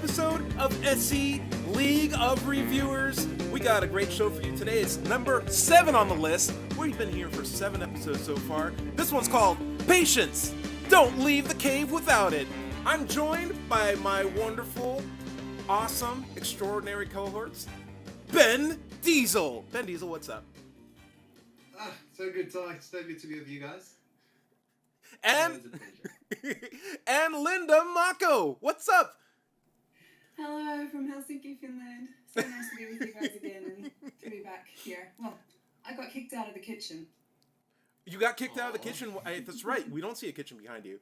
episode of SE League of Reviewers. We got a great show for you today. It's number 7 on the list. We've been here for 7 episodes so far. This one's called Patience. Don't leave the cave without it. I'm joined by my wonderful, awesome, extraordinary cohorts, Ben Diesel. Ben Diesel, what's up? So good to be with you guys. And and Linda Mako, what's up? Hello from Helsinki, Finland. So nice to be with you guys again and to be back here. Well, I got kicked out of the kitchen. You got kicked out of the kitchen? That's right. We don't see a kitchen behind you.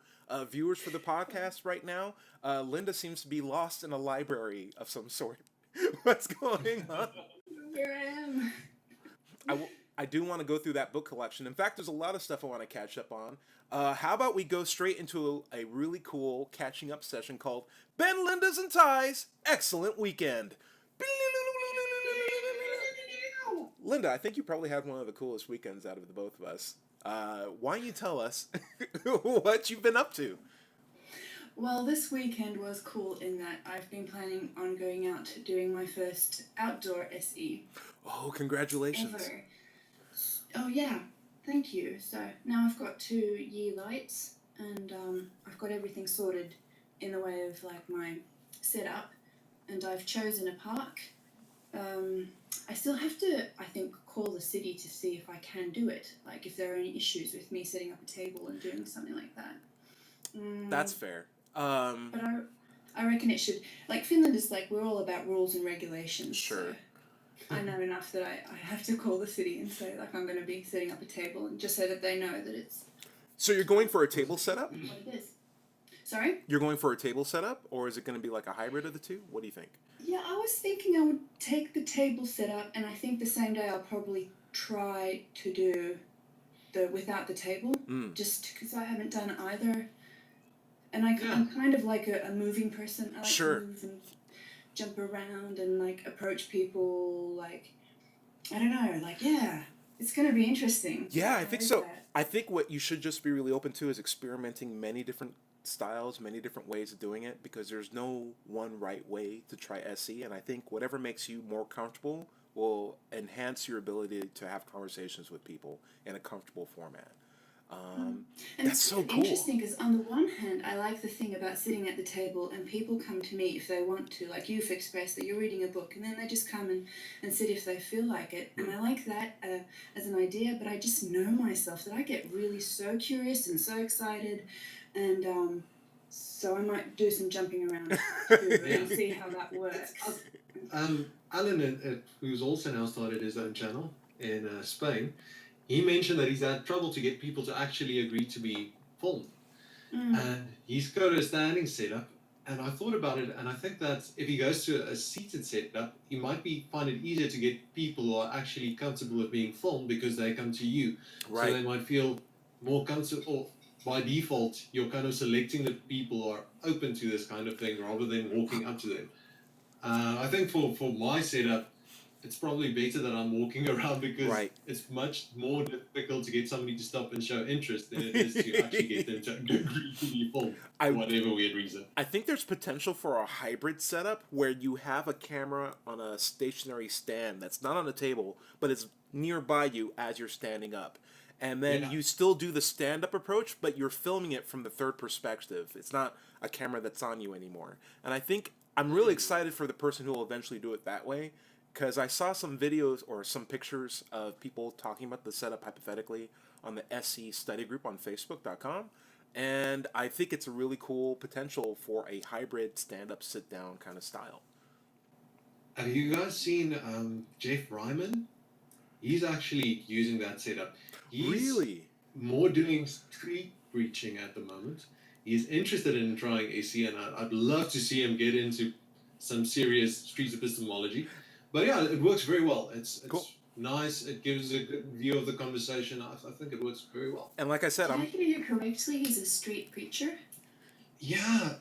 Viewers for the podcast right now, Linda seems to be lost in a library of some sort. What's going on? Here I am. I do want to go through that book collection. In fact, there's a lot of stuff I want to catch up on. How about we go straight into a really cool catching up session called Ben, Linda's, and Ty's Excellent Weekend. Linda, I think you probably had one of the coolest weekends out of the both of us. Why don't you tell us what you've been up to? Well, this weekend was cool in that I've been planning on going out doing my first outdoor SE. Oh, congratulations. Ever. Oh, yeah. Thank you. So now I've got 2 year lights and I've got everything sorted in the way of like my setup, and I've chosen a park. I still have to, I think, call the city to see if I can do it. Like if there are any issues with me setting up a table and doing something like that. That's fair. But I reckon it should, like Finland is like, we're all about rules and regulations. Sure. So I know enough that I have to call the city and say like I'm going to be setting up a table, and just so that they know that it's... So you're going for a table setup? What it is. Sorry? You're going for a table setup, or is it going to be like a hybrid of the two? What do you think? Yeah, I was thinking I would take the table setup, and I think the same day I'll probably try to do the without the table, just because I haven't done either. And I'm kind of like a moving person. I like to move and jump around and like approach people, like, I don't know, like, yeah, it's going to be interesting. Yeah, I think so. I think what you should just be really open to is experimenting many different styles, many different ways of doing it, because there's no one right way to try SE, and I think whatever makes you more comfortable will enhance your ability to have conversations with people in a comfortable format. And that's so cool. Interesting, because on the one hand, I like the thing about sitting at the table and people come to me if they want to, like you've expressed that you're reading a book, and then they just come and sit if they feel like it. And I like that as an idea, but I just know myself that I get really so curious and so excited, and so I might do some jumping around and see how that works. Alan, who's also now started his own channel in Spain, he mentioned that he's had trouble to get people to actually agree to be filmed. And he's got a standing setup, and I thought about it, and I think that if he goes to a seated setup, he might find it easier to get people who are actually comfortable with being filmed because they come to you. Right. So they might feel more comfortable. By default, you're kind of selecting the people who are open to this kind of thing rather than walking up to them. I think for my setup, it's probably better that I'm walking around because it's much more difficult to get somebody to stop and show interest than it is to actually get them to agree to be filmed for whatever weird reason. I think there's potential for a hybrid setup where you have a camera on a stationary stand that's not on a table, but it's nearby you as you're standing up. And then you still do the stand-up approach, but you're filming it from the third perspective. It's not a camera that's on you anymore. And I think I'm really excited for the person who will eventually do it that way, because I saw some videos or some pictures of people talking about the setup hypothetically on the SE study group on Facebook.com, and I think it's a really cool potential for a hybrid stand-up, sit-down kind of style. Have you guys seen Jeff Ryman? He's actually using that setup. He's really more doing street preaching at the moment. He's interested in trying SE, and I'd love to see him get into some serious street epistemology. But yeah, it works very well. It's cool. Nice. It gives a good view of the conversation. I think it works very well. And like I said, Did I hear you correctly? He's a street preacher? Yeah.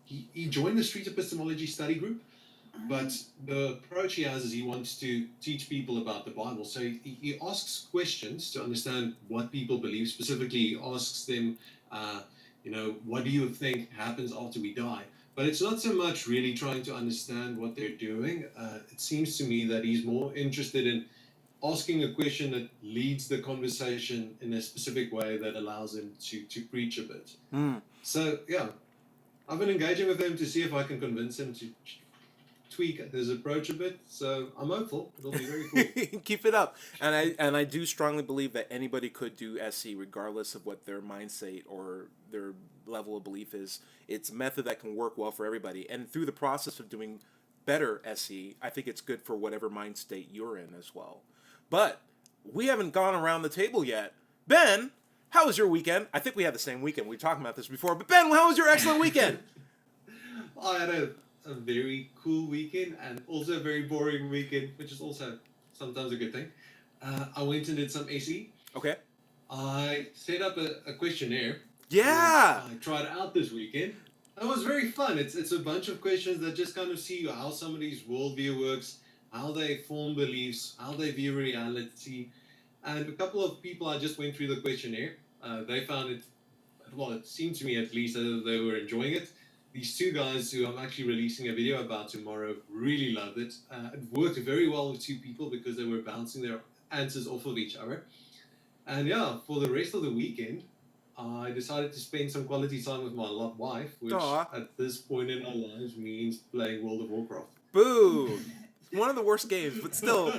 He joined the Street Epistemology study group. But the approach he has is he wants to teach people about the Bible. So he asks questions to understand what people believe. Specifically, he asks them, what do you think happens after we die? But it's not so much really trying to understand what they're doing. It seems to me that he's more interested in asking a question that leads the conversation in a specific way that allows him to preach a bit. Mm. So, yeah, I've been engaging with him to see if I can convince him to tweak his approach a bit. So I'm hopeful. It'll be very cool. Keep it up. And I do strongly believe that anybody could do SE regardless of what their mindset or their level of belief is. It's a method that can work well for everybody. And through the process of doing better SE, I think it's good for whatever mind state you're in as well. But we haven't gone around the table yet. Ben, how was your weekend? I think we had the same weekend. We talked about this before. But Ben, how was your excellent weekend? I had a very cool weekend and also a very boring weekend, which is also sometimes a good thing. I went and did some SE. Okay. I set up a questionnaire. Yeah. I tried it out this weekend. It was very fun. It's a bunch of questions that just kind of see how somebody's worldview works, how they form beliefs, how they view reality. And a couple of people I just went through the questionnaire. They found it, well, it seemed to me at least that they were enjoying it. These two guys who I'm actually releasing a video about tomorrow really loved it. It worked very well with two people because they were bouncing their answers off of each other. And yeah, for the rest of the weekend, I decided to spend some quality time with my wife, which at this point in our lives means playing World of Warcraft. Boo! One of the worst games, but still,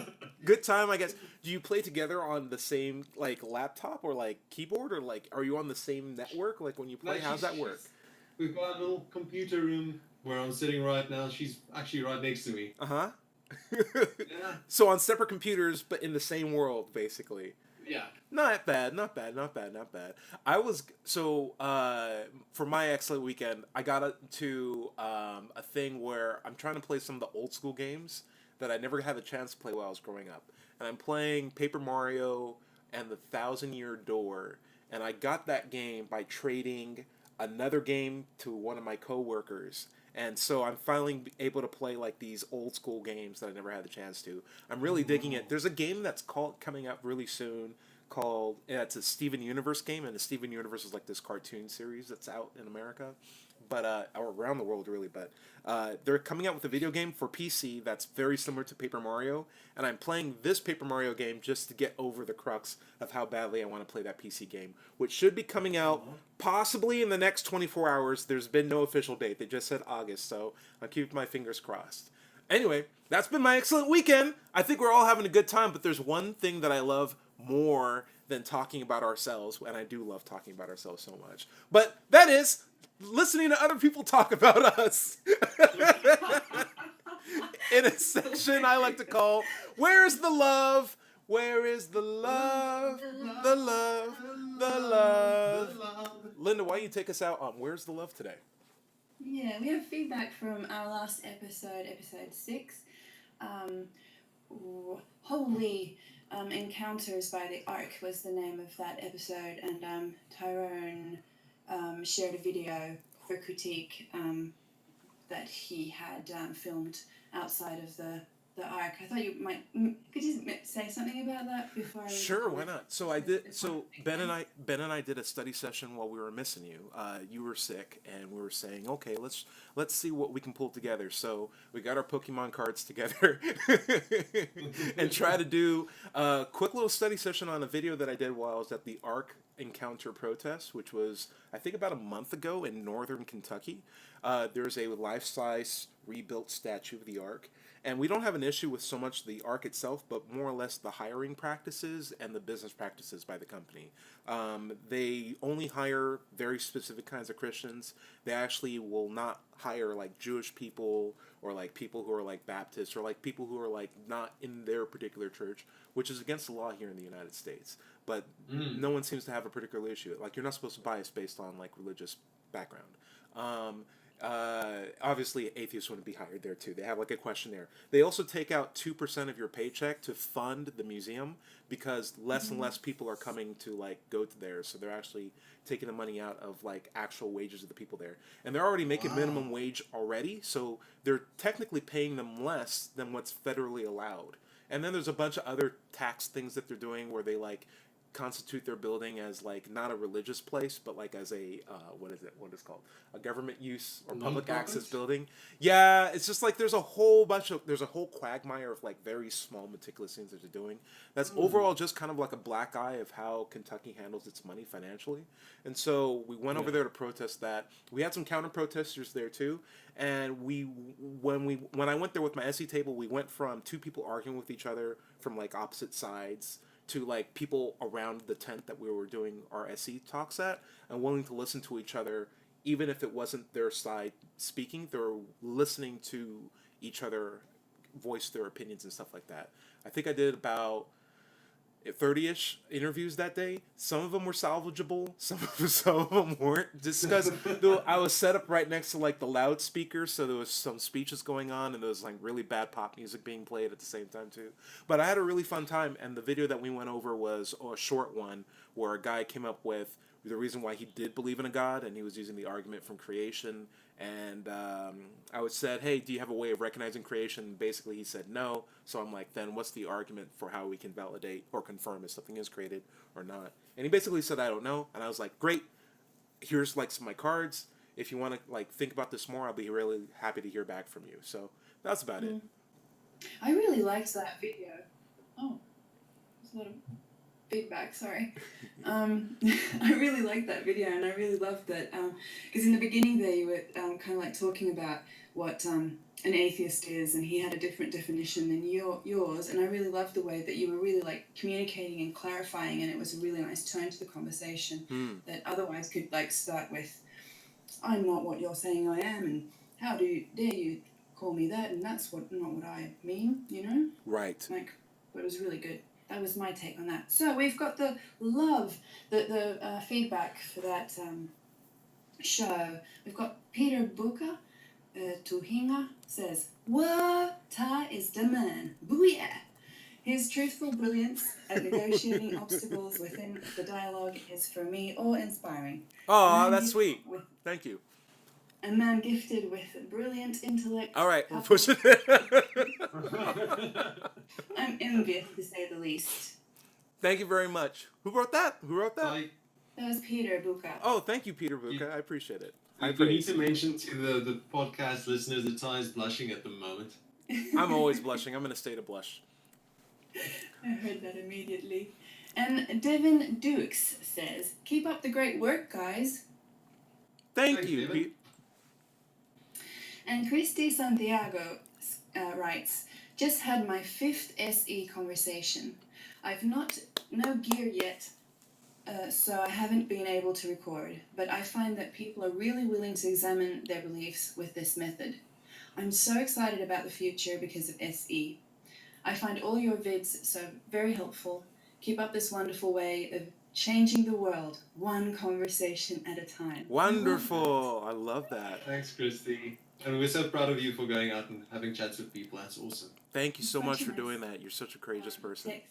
good time, I guess. Do you play together on the same, like, laptop or, like, keyboard? Or, like, are you on the same network, like, when you play? How's that work? We've got a little computer room where I'm sitting right now. She's actually right next to me. Uh-huh. Yeah. So on separate computers, but in the same world, basically. Yeah. Not bad. I was, so, for my excellent weekend, I got into a thing where I'm trying to play some of the old school games that I never had the chance to play while I was growing up. And I'm playing Paper Mario and the Thousand Year Door. And I got that game by trading another game to one of my coworkers. And so I'm finally able to play like these old school games that I never had the chance to. I'm really digging it. There's a game that's coming up really soon called, it's a Steven Universe game, and the Steven Universe is like this cartoon series that's out in America, but or around the world really. But they're coming out with a video game for PC that's very similar to Paper Mario, and I'm playing this Paper Mario game just to get over the crux of how badly I want to play that PC game, which should be coming out possibly in the next 24 hours. There's been no official date. They just said August, so I'll keep my fingers crossed. Anyway, that's been my excellent weekend. I think we're all having a good time, but there's one thing that I love more than talking about ourselves, and I do love talking about ourselves so much, but that is listening to other people talk about us. In a section I like to call Where's the Love? Where is the love? The love, the love. Linda, why don't you take us out on Where's the Love today? Yeah, we have feedback from our last episode 6. Holy Encounters by the Ark was the name of that episode, and Tyrone shared a video for critique that he had filmed outside of the Ark. I thought you might could you say something about that before I Sure, why not? So I did. So Ben and I did a study session while we were missing you. You were sick, and we were saying, okay, let's see what we can pull together. So we got our Pokemon cards together and try to do a quick little study session on a video that I did while I was at the Ark Encounter protest, which was I think about a month ago in northern Kentucky. There's a life-size rebuilt statue of the Ark. And we don't have an issue with so much the Ark itself, but more or less the hiring practices and the business practices by the company. They only hire very specific kinds of Christians. They actually will not hire like Jewish people or like people who are like Baptists or like people who are like not in their particular church, which is against the law here in the United States. But no one seems to have a particular issue. Like you're not supposed to bias based on like religious background. Obviously atheists wouldn't be hired there too. They have like a questionnaire. They also take out 2% of your paycheck to fund the museum because less and less people are coming to like go to there. So they're actually taking the money out of like actual wages of the people there. And they're already making minimum wage already. So they're technically paying them less than what's federally allowed. And then there's a bunch of other tax things that they're doing where they like constitute their building as like not a religious place, but like as a what is it? What is it called? A government use or public Non-profit? access building. Yeah, it's just like there's a whole quagmire of like very small meticulous things that they're doing. That's overall just kind of like a black eye of how Kentucky handles its money financially. And so we went over there to protest that. We had some counter protesters there too. And when I went there with my SE table, we went from two people arguing with each other from like opposite sides to like people around the tent that we were doing our SE talks at and willing to listen to each other, even if it wasn't their side speaking. They were listening to each other voice their opinions and stuff like that. I think I did about 30-ish interviews that day. Some of them were salvageable. Some of them weren't. Just because I was set up right next to like the loudspeakers, so there was some speeches going on, and there was like really bad pop music being played at the same time too. But I had a really fun time, and the video that we went over was a short one where a guy came up with the reason why he did believe in a God, and he was using the argument from creation. And I was said, hey, do you have a way of recognizing creation? Basically, he said no. So I'm like, then what's the argument for how we can validate or confirm if something is created or not? And he basically said, I don't know. And I was like, great. Here's like some of my cards. If you want to like think about this more, I'll be really happy to hear back from you. So that's about it. I really liked that video. Oh, there's a lot of feedback, sorry. I really liked that video, and I really loved that, because in the beginning there you were kind of like talking about what an atheist is, and he had a different definition than yours, and I really loved the way that you were really like communicating and clarifying, and it was a really nice tone to the conversation that otherwise could like start with, I'm not what you're saying I am, and how dare you call me that, and that's not what I mean, you know? Right. Like, but it was really good. That was my take on that. So we've got the feedback for that show. We've got Peter Buka, Tuhinga says, "Ta is the man. Booyah!" His truthful brilliance at negotiating obstacles within the dialogue is for me awe-inspiring. Oh, that's sweet. Thank you. A man gifted with brilliant intellect. All right, we're pushing it. I'm envious, to say the least. Thank you very much. Who wrote that? That was Peter Buka. Oh, thank you, Peter Buka. I appreciate it. I need to mention to the podcast listeners that Ty is blushing at the moment. I'm always blushing. I'm in a state of blush. I heard that immediately. And Devin Dukes says, "Keep up the great work, guys." Thank you, Pete. And Christy Santiago writes, "Just had my 5th SE conversation. I've no gear yet, so I haven't been able to record, but I find that people are really willing to examine their beliefs with this method. I'm so excited about the future because of SE. I find all your vids so very helpful. Keep up this wonderful way of changing the world, one conversation at a time." Wonderful. I love that. Thanks, Christy. And we're so proud of you for going out and having chats with people. That's awesome. Thank you so much for doing that. You're such a courageous person.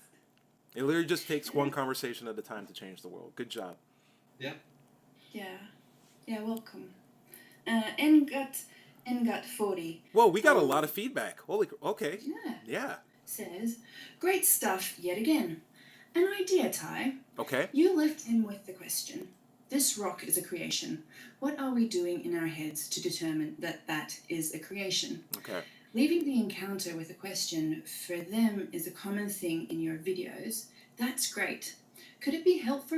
It literally just takes one conversation at a time to change the world. Good job. Yeah. Yeah, welcome. Ngut40. Whoa, we got a lot of feedback. Okay. Yeah. Says, "Great stuff yet again. An idea, Ty. Okay. You left him with the question. This rock is a creation. What are we doing in our heads to determine that that is a creation? Okay. Leaving the encounter with a question for them is a common thing in your videos. That's great. Could it be helpful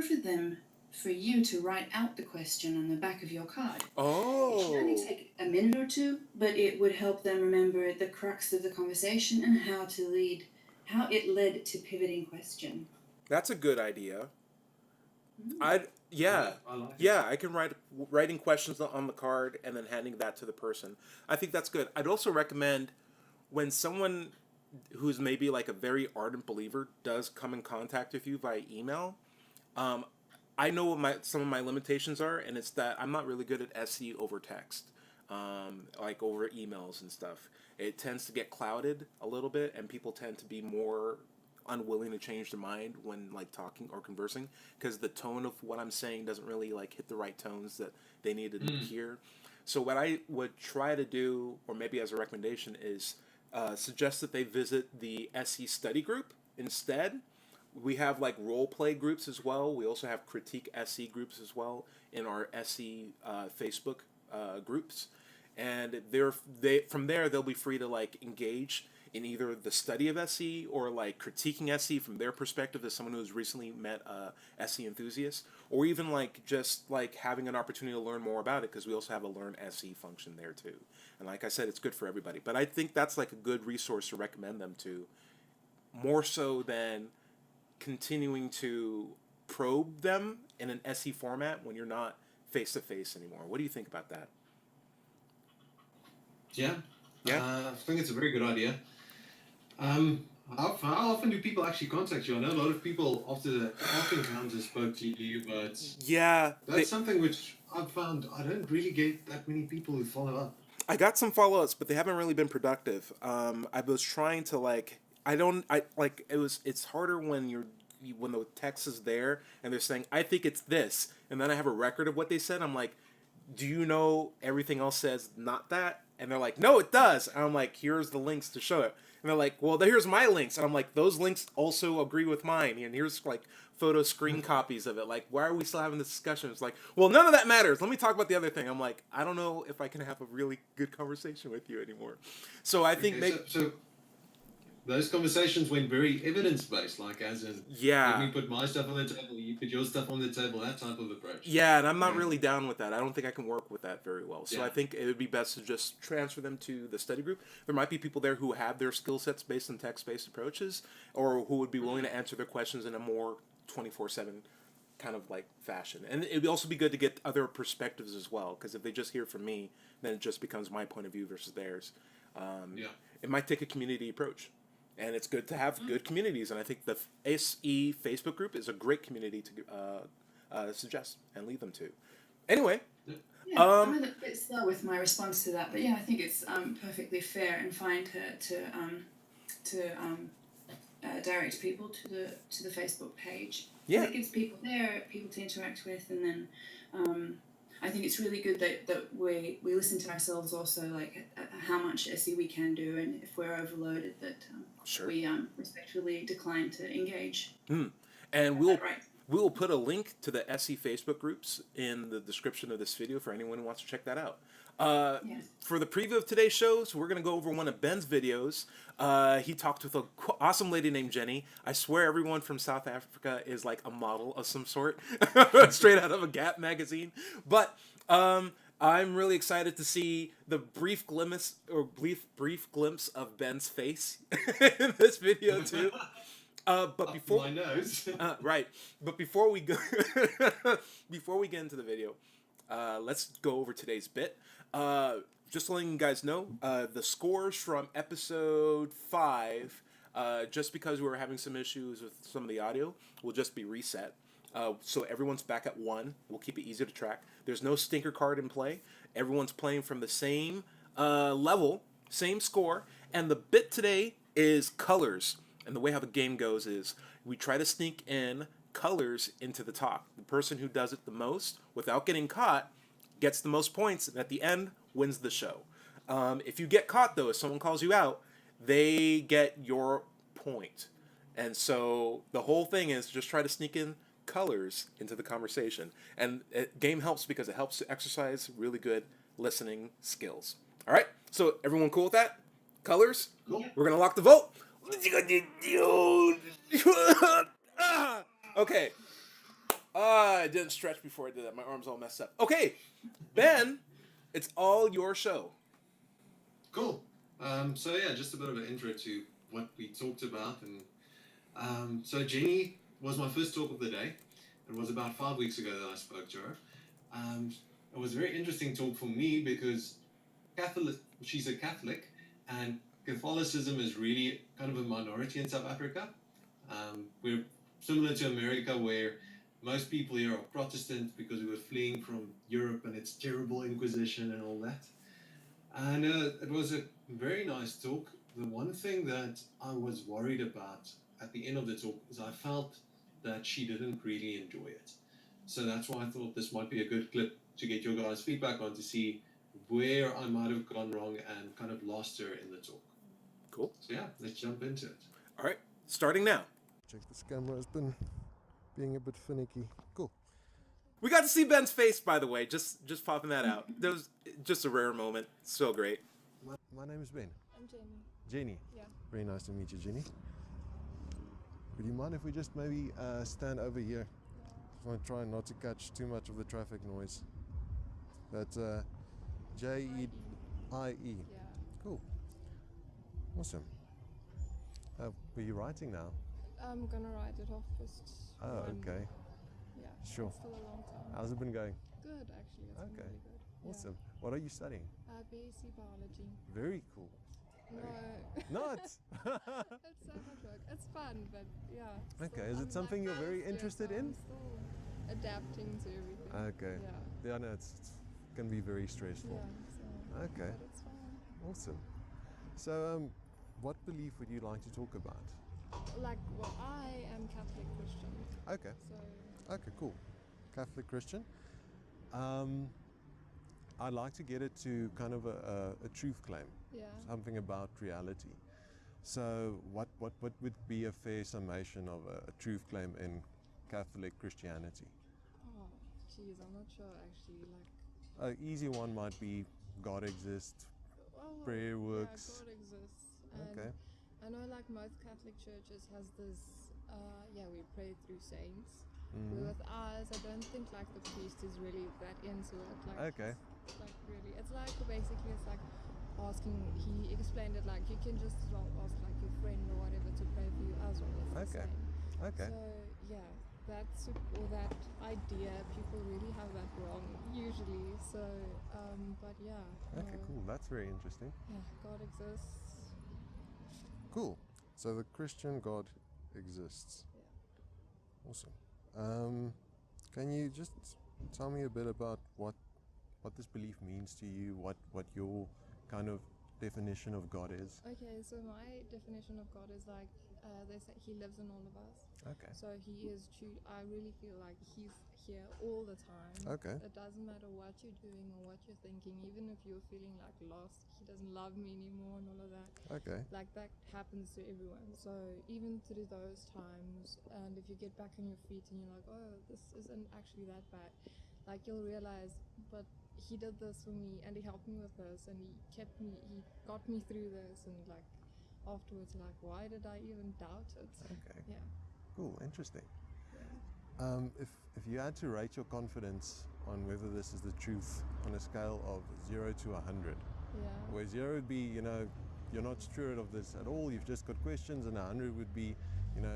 for you to write out the question on the back of your card? Oh. It should only take a minute or two, but it would help them remember the crux of the conversation and how it led to pivoting question." That's a good idea. I like it. I can writing questions on the card and then handing that to the person. I think that's good. I'd also recommend when someone who's maybe like a very ardent believer does come in contact with you via email. I know what some of my limitations are, and it's that I'm not really good at SE over text, like over emails and stuff. It tends to get clouded a little bit, and people tend to be more unwilling to change their mind when like talking or conversing because the tone of what I'm saying doesn't really like hit the right tones that they need to hear. So what I would try to do, or maybe as a recommendation, is suggest that they visit the SE study group instead. We have like role play groups as well. We also have critique SE groups as well in our SE Facebook groups, and they from there they'll be free to like engage in either the study of SE or like critiquing SE from their perspective as someone who's recently met a SE enthusiast, or even like just like having an opportunity to learn more about it, because we also have a learn SE function there too. And like I said, it's good for everybody. But I think that's like a good resource to recommend them to, more so than continuing to probe them in an SE format when you're not face to face anymore. What do you think about that? Yeah. Yeah. I think it's a very good idea. How often do people actually contact you? I know a lot of people after the encounter spoke to you, but Yeah, that's something which I've found I don't really get that many people who follow up. I got some follow-ups, but they haven't really been productive. I was trying to it's harder when when the text is there and they're saying, I think it's this, and then I have a record of what they said. I'm like, do you know everything else says not that? And they're like, no, it does. And I'm like, here's the links to show it. And they're like, well, here's my links. And I'm like, those links also agree with mine. And here's like photo screen copies of it. Like, why are we still having this discussion? It's like, well, none of that matters. Let me talk about the other thing. I'm like, I don't know if I can have a really good conversation with you anymore. So I think so those conversations went very evidence-based, like as in, yeah, let me put my stuff on the table, you put your stuff on the table, that type of approach. yeah, and I'm not really down with that. I don't think I can work with that very well. So Yeah. I think it would be best to just transfer them to the study group. There might be people there who have their skill sets based on text-based approaches, or who would be willing to answer their questions in a more 24/7 kind of like fashion. And it would also be good to get other perspectives as well, because if they just hear from me, then it just becomes my point of view versus theirs. It might take a community approach. And it's good to have good communities, and I think the SE Facebook group is a great community to suggest and lead them to. Anyway, Yeah, I'm a bit slow with my response to that, but yeah, I think it's perfectly fair and fine to direct people to the Facebook page. Yeah. It gives people to interact with, and then I think it's really good that we listen to ourselves also, like how much SE we can do, and if we're overloaded, that sure. we respectfully decline to engage. And we'll put a link to the SE Facebook groups in the description of this video for anyone who wants to check that out. Yes. For the preview of today's shows, we're going to go over one of Ben's videos. He talked with an awesome lady named Jenny. I swear everyone from South Africa is like a model of some sort, straight out of a Gap magazine. But I'm really excited to see the brief glimpse of Ben's face in this video too. But before my nose. right, but before we go, before we get into the video, let's go over today's bit. Just letting you guys know, the scores from episode 5, just because we were having some issues with some of the audio, will just be reset. So everyone's back at 1. We'll keep it easy to track. There's no stinker card in play. Everyone's playing from the same level, same score. And the bit today is colors. And the way how the game goes is we try to sneak in colors into the talk. The person who does it the most without getting caught gets the most points, and at the end wins the show. If you get caught, though, if someone calls you out, they get your point. And so the whole thing is just try to sneak in colors into the conversation. And game helps because it helps to exercise really good listening skills. All right, so everyone cool with that? Colors? Cool. We're going to lock the vote. Okay. I didn't stretch before I did that. My arm's all messed up. Okay, Ben, it's all your show. Cool. So yeah, just a bit of an intro to what we talked about, and so Jenny was my first talk of the day. It was about 5 weeks ago that I spoke to her. It was a very interesting talk for me because she's a Catholic, and Catholicism is really kind of a minority in South Africa. We're similar to America, where most people here are Protestant because we were fleeing from Europe and its terrible Inquisition and all that. And it was a very nice talk. The one thing that I was worried about at the end of the talk is I felt that she didn't really enjoy it. So that's why I thought this might be a good clip to get your guys' feedback on, to see where I might have gone wrong and kind of lost her in the talk. Cool. So yeah, let's jump into it. All right, starting now. check this camera has been being a bit finicky. Cool. We got to see Ben's face, by the way. Just popping that out. That was just a rare moment. So great. My name is Ben. I'm Jenny. Jenny. Yeah. Very nice to meet you, Jenny. Would you mind if we just maybe stand over here? Just want to try not to catch too much of the traffic noise. That's J-E-I-E. Yeah. Cool. Awesome. Were you writing now? I'm gonna write it off just. Oh, okay. Yeah. Sure. Still a long time. How's it been going? Good, actually. It's been Okay. really good. Awesome. What are you studying? Yeah. BSc biology. Very cool. No. Not? It's so much work. It's fun, but yeah. Okay, is it something you're very interested in? I'm still adapting to everything. Okay. Yeah. Yeah, no, it can be very stressful. Yeah. So. Okay. But it's fine. Awesome. So, what belief would you like to talk about? Like, well, I am Catholic Christian. Okay. So. Okay, cool. Catholic Christian. I'd like to get it to kind of a truth claim. Yeah. Something about reality. So, what would be a fair summation of a truth claim in Catholic Christianity? Oh, geez, I'm not sure actually. Like. An easy one might be God exists. Well, Prayer works. Yeah, God exists. And Okay. I know like most Catholic churches has this, we pray through saints. Mhm. With ours, I don't think like the priest is really that into it. Like, Okay. Like really, it's like basically it's like asking. He explained it like you can just as well ask like your friend or whatever to pray for you as well as the Okay. saint. Okay. So yeah, that idea, people really have that wrong usually. So, but yeah. Okay, no. cool. That's very interesting. Yeah, God exists. Cool. So the Christian God exists. Yeah. Awesome. Can you just tell me a bit about what this belief means to you? What your kind of definition of God is? Okay, so my definition of God is like they say He lives in all of us. Okay. So He is true. I really feel like He's here all the time. Okay. It doesn't matter what you're doing or what you're thinking, even if you're feeling like lost, He doesn't love me anymore and all of that. Okay. Like that happens to everyone. So even through those times, and if you get back on your feet and you're like, oh, this isn't actually that bad, like you'll realize, but He did this for me and He helped me with this and He got me through this, and like afterwards, like, why did I even doubt it? Okay. Yeah. Cool. Interesting. Yeah. If you had to rate your confidence on whether this is the truth on a scale of 0 to 100, Yeah. where 0 would be, you're not sure of this at all, you've just got questions, and 100 would be,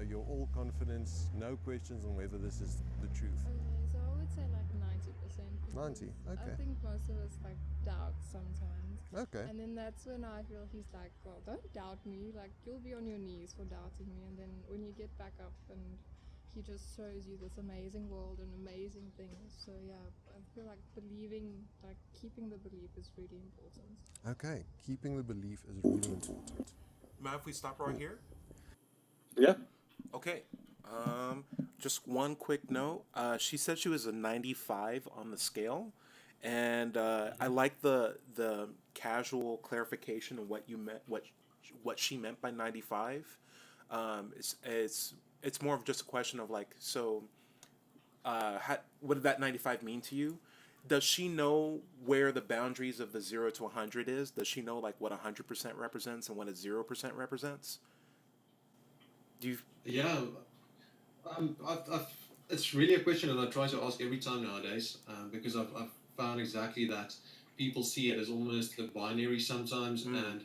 you're all confidence, no questions on whether this is the truth. Okay, so I would say like 90%. 90, because okay. I think most of us like doubt sometimes. Okay. And then that's when I feel He's like, well, don't doubt me. Like, you'll be on your knees for doubting me. And then when you get back up and He just shows you this amazing world and amazing things. So yeah, I feel like believing, like keeping the belief is really important. Okay. Keeping the belief is really important. Matt, if we stop right here? Yeah. Okay. Just one quick note. She said she was a 95 on the scale, and I like the casual clarification of what you meant, what she meant by 95. It's more of just a question of like, so, what did that 95 mean to you? Does she know where the boundaries of the 0 to 100 is? Does she know like what 100% represents and what a 0% represents? Do you? Yeah. It's really a question that I try to ask every time nowadays, because I've found exactly that people see it as almost a binary sometimes, and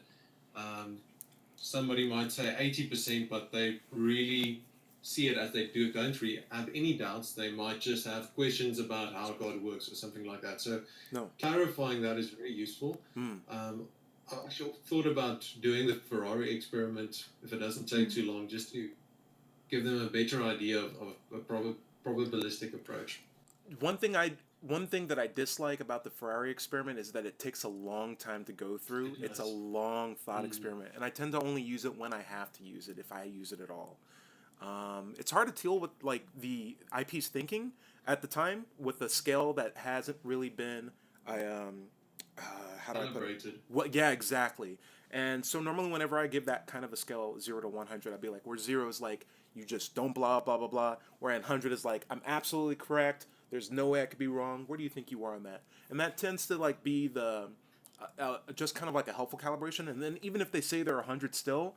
somebody might say 80%, but they really see it as they don't really have any doubts. They might just have questions about how God works or something like that. So clarifying that is very useful. I actually thought about doing the Ferrari experiment, if it doesn't take too long, just to give them a better idea of a probabilistic approach. One thing that I dislike about the Ferrari experiment is that it takes a long time to go through. It's a long thought experiment, and I tend to only use it when I have to use it, if I use it at all. It's hard to deal with like the eyepiece thinking at the time with a scale that hasn't really been how do I put it? What? Yeah, exactly. And so normally whenever I give that kind of a scale 0 to 100, I'd be like, where 0 is like you just don't blah, blah, blah, blah. Where 100 is like, I'm absolutely correct. There's no way I could be wrong. Where do you think you are on that? And that tends to like be the, just kind of like a helpful calibration. And then even if they say they're 100 still,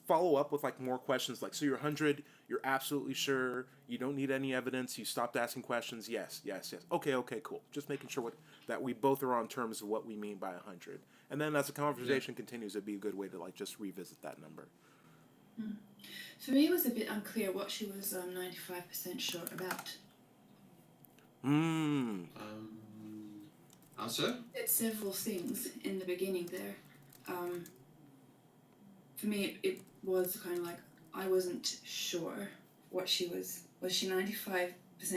follow up with like more questions like, so you're 100, you're absolutely sure, you don't need any evidence, you stopped asking questions, yes. Okay, cool. Just making sure that we both are on terms of what we mean by 100. And then as the conversation continues, it'd be a good way to like just revisit that number. For me, it was a bit unclear what she was 95% sure about. How so? It's several things in the beginning there. For me, it was kind of like I wasn't sure what she was. Was she 95%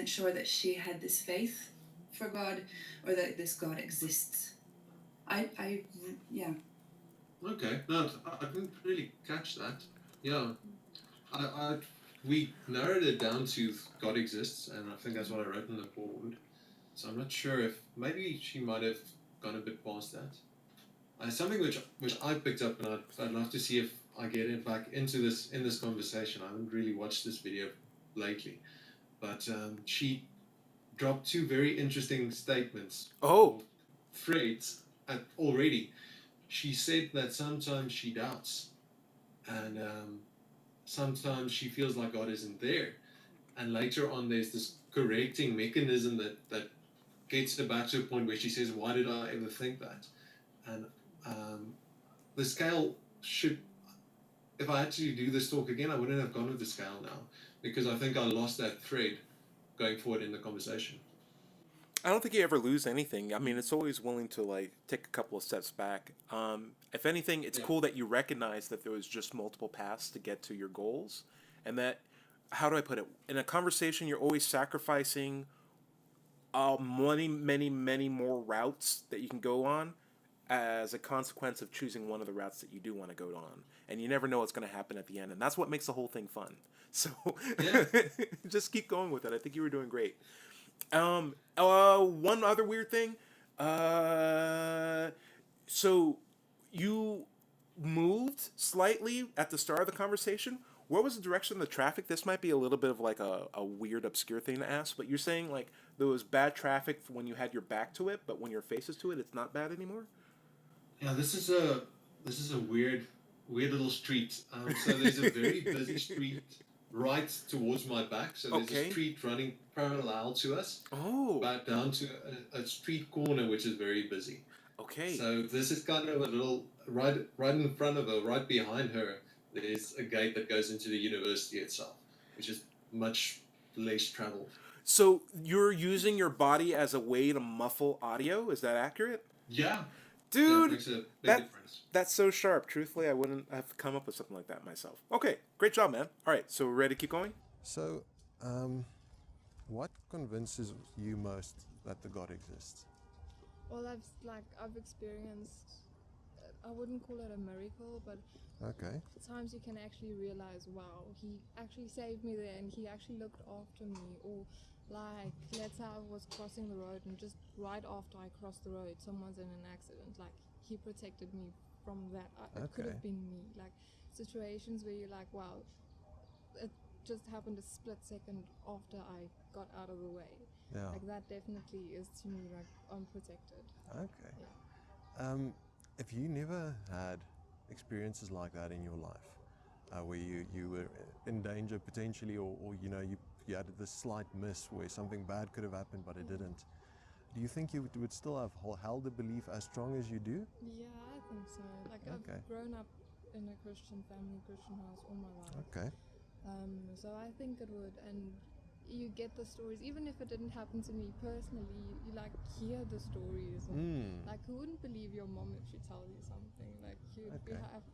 sure that she had this faith for God, or that this God exists? Yeah. Okay, no, I didn't really catch that. Yeah, we narrowed it down to God exists, and I think that's what I wrote in the board. So I'm not sure if maybe she might have gone a bit past that. Something which I picked up, and I'd love to see if I get it back into this conversation. I haven't really watched this video lately, but she dropped two very interesting statements. Threads already. She said that sometimes she doubts, and sometimes she feels like God isn't there, and later on there's this correcting mechanism that gets her back to a point where she says, why did I ever think that? And the scale should, if I had to do this talk again, I wouldn't have gone with the scale now, because I think I lost that thread going forward in the conversation. I don't think you ever lose anything. I mean, it's always willing to like take a couple of steps back. If anything, it's cool that you recognize that there was just multiple paths to get to your goals, and that, how do I put it? In a conversation, you're always sacrificing many more routes that you can go on as a consequence of choosing one of the routes that you do want to go on. And you never know what's going to happen at the end, and that's what makes the whole thing fun. So just keep going with it. I think you were doing great. One other weird thing. So you moved slightly at the start of the conversation. What was the direction of the traffic? This might be a little bit of like a weird, obscure thing to ask, but you're saying like there was bad traffic when you had your back to it, but when your face is to it, it's not bad anymore? Yeah, this is a weird little street. So there's a very busy street right towards my back. So there's a street running parallel to us. But down to a street corner, which is very busy. Okay. So this is kind of a little right in front of her, right behind her. There's a gate that goes into the university itself, which is much less traveled. So you're using your body as a way to muffle audio? Is that accurate? Yeah. Dude, that makes a big difference. That's so sharp. Truthfully, I wouldn't have come up with something like that myself. Okay, great job, man. All right, so we're ready to keep going? So, what convinces you most that the God exists? Well, I've experienced, I wouldn't call it a miracle, but times you can actually realize, wow, he actually saved me there, and he actually looked after me. Or like, let's say I was crossing the road, and just right after I crossed the road, someone's in an accident. Like, he protected me from that. It could have been me. Like, situations where you're like, wow, it just happened a split second after I got out of the way. Yeah. Like, that definitely is, to me, like, I'm protected. Okay. Yeah. If you never had experiences like that in your life, where you were in danger potentially, or you know, you had this slight miss where something bad could have happened but it didn't, do you think you would still have held the belief as strong as you do? Yeah, I think so. Like, I've grown up in a Christian family, Christian house all my life. Okay. So I think it would, and you get the stories, even if it didn't happen to me personally, you like hear the stories. And, like, who wouldn't believe your mom if she tells you something? Like, you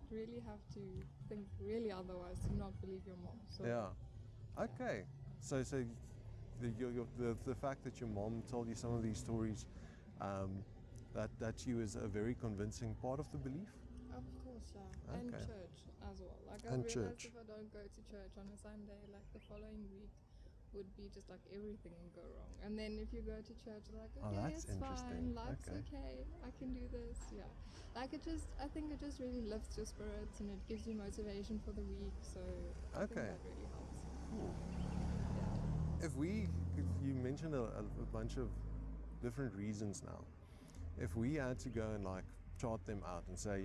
really have to think really otherwise to not believe your mom. So yeah. Okay. So the fact that your mom told you some of these stories, that you is a very convincing part of the belief? Of course, yeah. And church as well. Like, I And realized church. if I don't go to church on a Sunday, like, the following week would be just like everything will go wrong. And then if you go to church, like, okay, that's it's interesting. fine, life's okay, I can do this. Yeah. Like, I think it just really lifts your spirits, and it gives you motivation for the week. So I think that really helps. Cool. If you mentioned a bunch of different reasons now. If we had to go and like chart them out and say,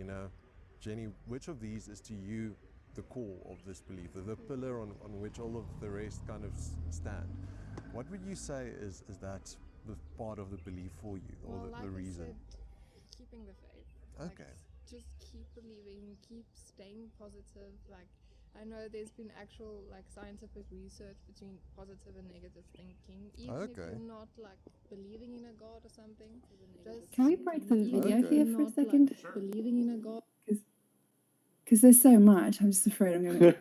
Jenny, which of these is to you the core of this belief, the pillar on which all of the rest kind of stand, what would you say is that the part of the belief for you, or Well, like the I reason? said, keeping the faith. Okay. Just keep believing, keep staying positive. Like, I know there's been actual scientific research between positive and negative thinking. Even if Okay. you're not believing in a god or something, just Can we break the video Okay. here for a second? believing in a god. Because there's so much, I'm just afraid I'm going to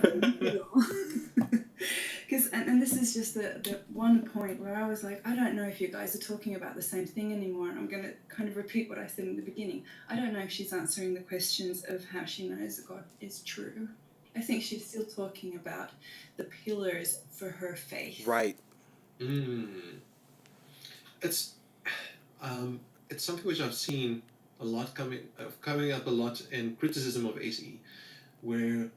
because and this is just the one point where I was like, I don't know if you guys are talking about the same thing anymore, and I'm going to kind of repeat what I said in the beginning. I don't know if she's answering the questions of how she knows that God is true. I think she's still talking about the pillars for her faith. Right. It's something which I've seen a lot coming up a lot in criticism of SE, where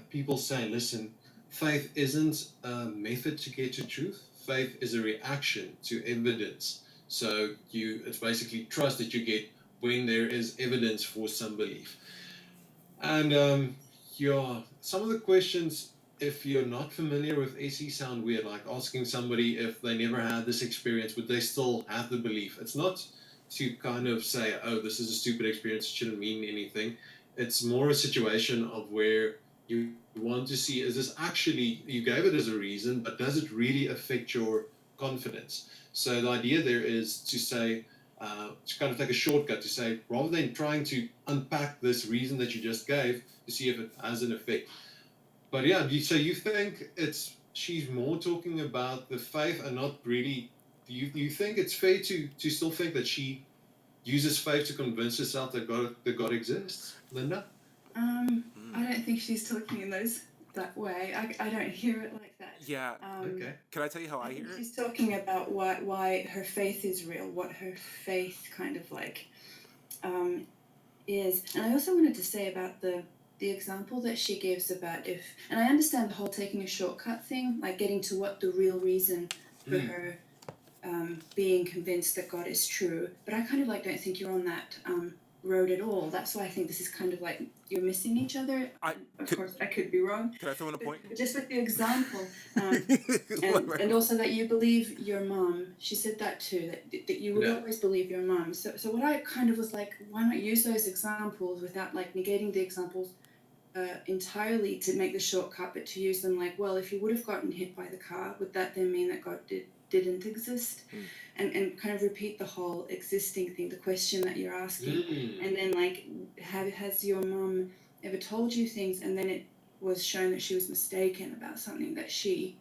people say, listen, faith isn't a method to get to truth. Faith is a reaction to evidence. So it's basically trust that you get when there is evidence for some belief. And some of the questions, if you're not familiar with SE, sound weird, like asking somebody if they never had this experience, would they still have the belief? It's not to kind of say, oh, this is a stupid experience, it shouldn't mean anything. It's more a situation of where you want to see, is this actually, you gave it as a reason, but does it really affect your confidence? So the idea there is to say, to kind of take a shortcut to say, rather than trying to unpack this reason that you just gave, to see if it has an effect. But yeah, so you think she's more talking about the faith and not really, do you think it's fair to still think that she uses faith to convince herself that God exists, Linda? I don't think she's talking in that way. I don't hear it like that. Yeah. Okay. Can I tell you how I think hear it? she's talking about why her faith is real, what her faith kind of is. And I also wanted to say about the example that she gives about and I understand the whole taking a shortcut thing, like getting to what the real reason for her being convinced that God is true. But I kind of don't think you're on that road at all. That's why I think this is kind of you're missing each other. Of course, I could be wrong. Can I throw in a point? But just with the example, and also that you believe your mom. She said that too, that you would always believe your mom. So what I kind of was like, why not use those examples without negating the examples entirely to make the shortcut, but to use them well, if you would have gotten hit by the car, would that then mean that God didn't exist? And kind of repeat the whole existing thing, the question that you're asking. And then has your mom ever told you things and then it was shown that she was mistaken about something that she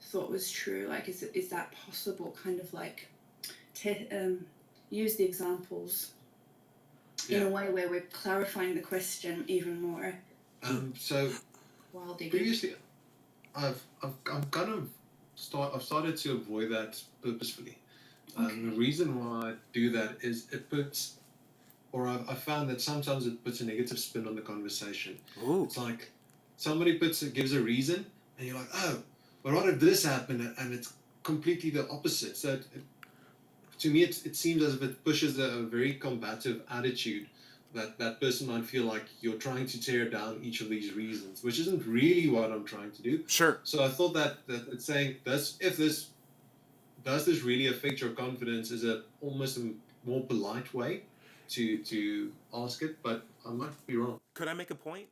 thought was true? Is that possible? Kind of use the examples in a way where we're clarifying the question even more. So While digging. previously, I've started to avoid that purposefully. The reason why I do that is it puts, or I found that sometimes it puts a negative spin on the conversation. Ooh. It's like somebody gives a reason, and you're like, oh, but what if this happened? And it's completely the opposite. So to me, it seems as if it pushes a very combative attitude that person might feel like you're trying to tear down each of these reasons, which isn't really what I'm trying to do. Sure. So I thought that it's saying, does this really affect your confidence is almost a more polite way to ask it, but I might be wrong. Could I make a point?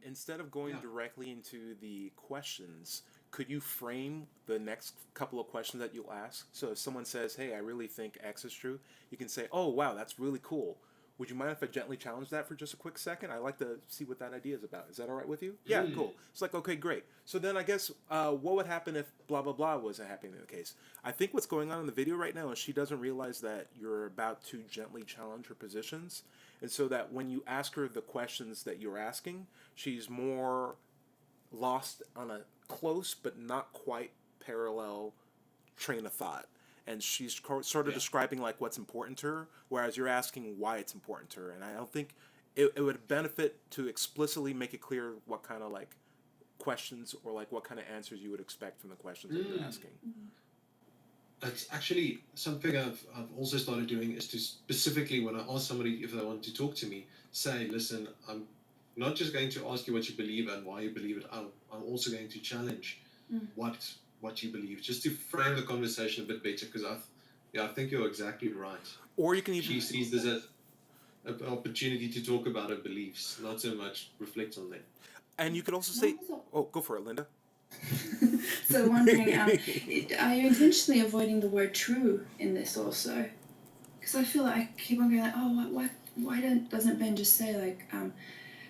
Instead of going directly into the questions, could you frame the next couple of questions that you'll ask? So if someone says, hey, I really think X is true, you can say, oh, wow, that's really cool. Would you mind if I gently challenge that for just a quick second? I'd like to see what that idea is about. Is that all right with you? Yeah, cool. It's okay, great. So then I guess what would happen if blah, blah, blah wasn't happening in the case? I think what's going on in the video right now is she doesn't realize that you're about to gently challenge her positions. And so that when you ask her the questions that you're asking, she's more lost on a close but not quite parallel train of thought. And she's sort of describing what's important to her, whereas you're asking why it's important to her. And I don't think it would benefit to explicitly make it clear what kind of questions or like what kind of answers you would expect from the questions that you're asking. That's actually something I've also started doing, is to specifically, when I ask somebody if they want to talk to me, say, listen, I'm not just going to ask you what you believe and why you believe it. I'm also going to challenge what you believe, just to frame the conversation a bit better, because I think you're exactly right. Or you can even... She sees this as an opportunity to talk about her beliefs, not so much reflect on them. And you could also say... Oh, go for it, Linda. So wondering, are you intentionally avoiding the word true in this also? Because I feel like I keep on going like, oh, why doesn't Ben just say like,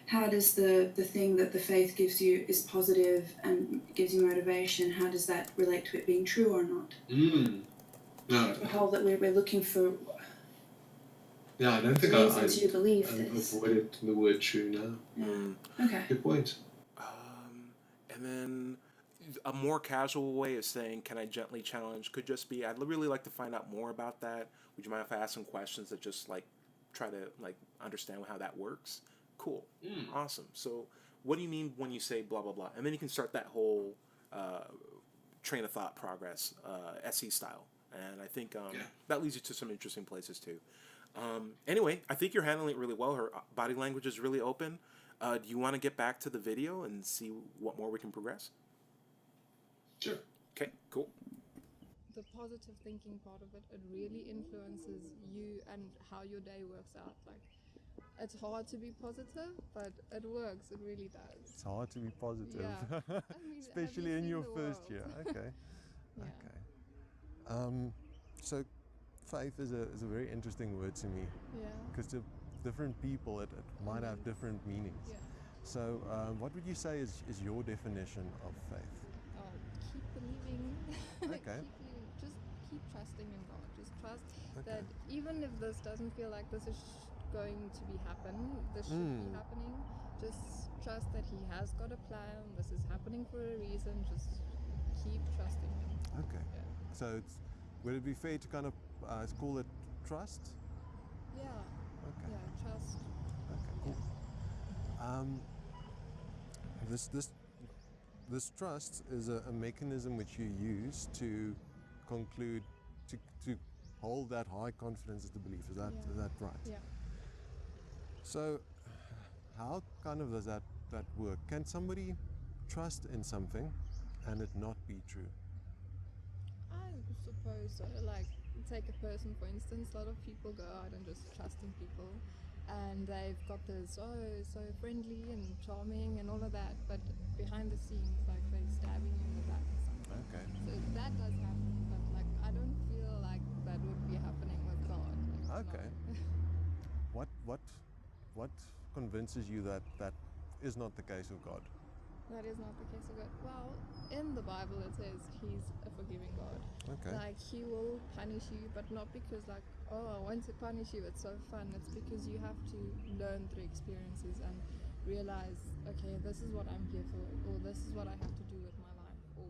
how does the thing that the faith gives you is positive and gives you motivation, how does that relate to it being true or not? No. The whole that we're looking for... Yeah, I don't think reasons you believe I this. avoided the word true now. Yeah. Okay. Good point. And then a more casual way of saying, can I gently challenge, could just be, I'd really like to find out more about that. Would you mind if I ask some questions that just like try to like understand how that works? Cool. Awesome. So what do you mean when you say blah, blah, blah? And then you can start that whole train of thought progress, SE style. And I think that leads you to some interesting places too. Anyway, I think you're handling it really well. Her body language is really open. Do you want to get back to the video and see what more we can progress? Sure. Okay, cool. The positive thinking part of it really influences you and how your day works out. Like, it's hard to be positive, but it works. It really does. It's hard to be positive. Yeah. I mean, Especially have in you your seen first the year. world? Okay. Yeah. Okay. So faith is a very interesting word to me, Yeah. because to different people it might have different meanings. Yeah. So what would you say is your definition of faith? Keep believing. Okay. Just keep trusting in God. Just trust that even if this doesn't feel like this is going to be this should be happening, just trust that He has got a plan. This is happening for a reason. Just keep trusting Him. Okay. Yeah. So would it be fair to kind of call it trust? Yeah. Okay. Yeah. Trust. Okay. Cool. This trust is a mechanism which you use to conclude, to hold that high confidence as the belief. Is that right? Yeah. So how kind of does that work? Can somebody trust in something and it not be true? I suppose so. Like, take a person for instance. A lot of people go out and just trust in people, and they've got this so friendly and charming and all of that, but behind the scenes, like, they're stabbing you in the back or something. Okay. So that does happen, but like, I don't feel like that would be happening with God. Like, Okay. no. What convinces you that is not the case with God? That is not the case of God. Well, in the Bible it says He's a forgiving God. Okay. Like, He will punish you, but not because like, oh, I want to punish you, it's so fun. It's because you have to learn through experiences and realize, okay, this is what I'm here for, or this is what I have to do with my life, or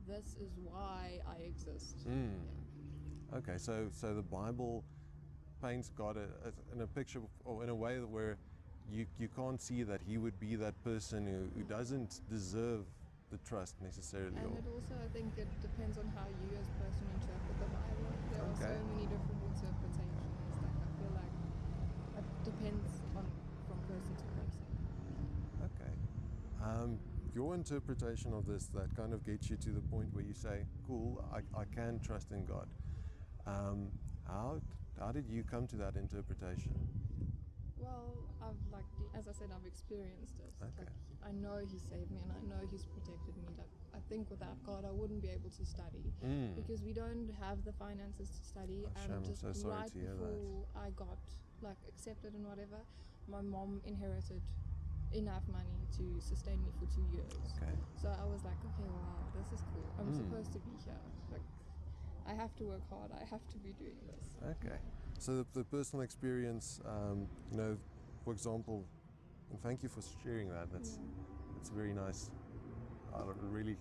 this is why I exist. Yeah. Okay, so the Bible paints God in a picture, or in a way where you can't see that He would be that person who doesn't deserve the trust necessarily. And it also, I think it depends on how you as a person interpret the Bible. There are so many different interpretations. Like, I feel like it depends on from person to person. Okay. Your interpretation of this, that kind of gets you to the point where you say, cool, I can trust in God. How did you come to that interpretation? Well, as I said, I've experienced it. Okay. Like, I know He saved me, and I know He's protected me. Like, I think without God, I wouldn't be able to study because we don't have the finances to study. Oh, and shame, just I'm so sorry right to hear that. before I got like accepted and whatever, my mom inherited enough money to sustain me for 2 years. Okay. So I was like, okay, wow, this is cool. I'm supposed to be here. Like, I have to work hard. I have to be doing this. Okay. So the personal experience, for example, and thank you for sharing that. It's very nice. I'm really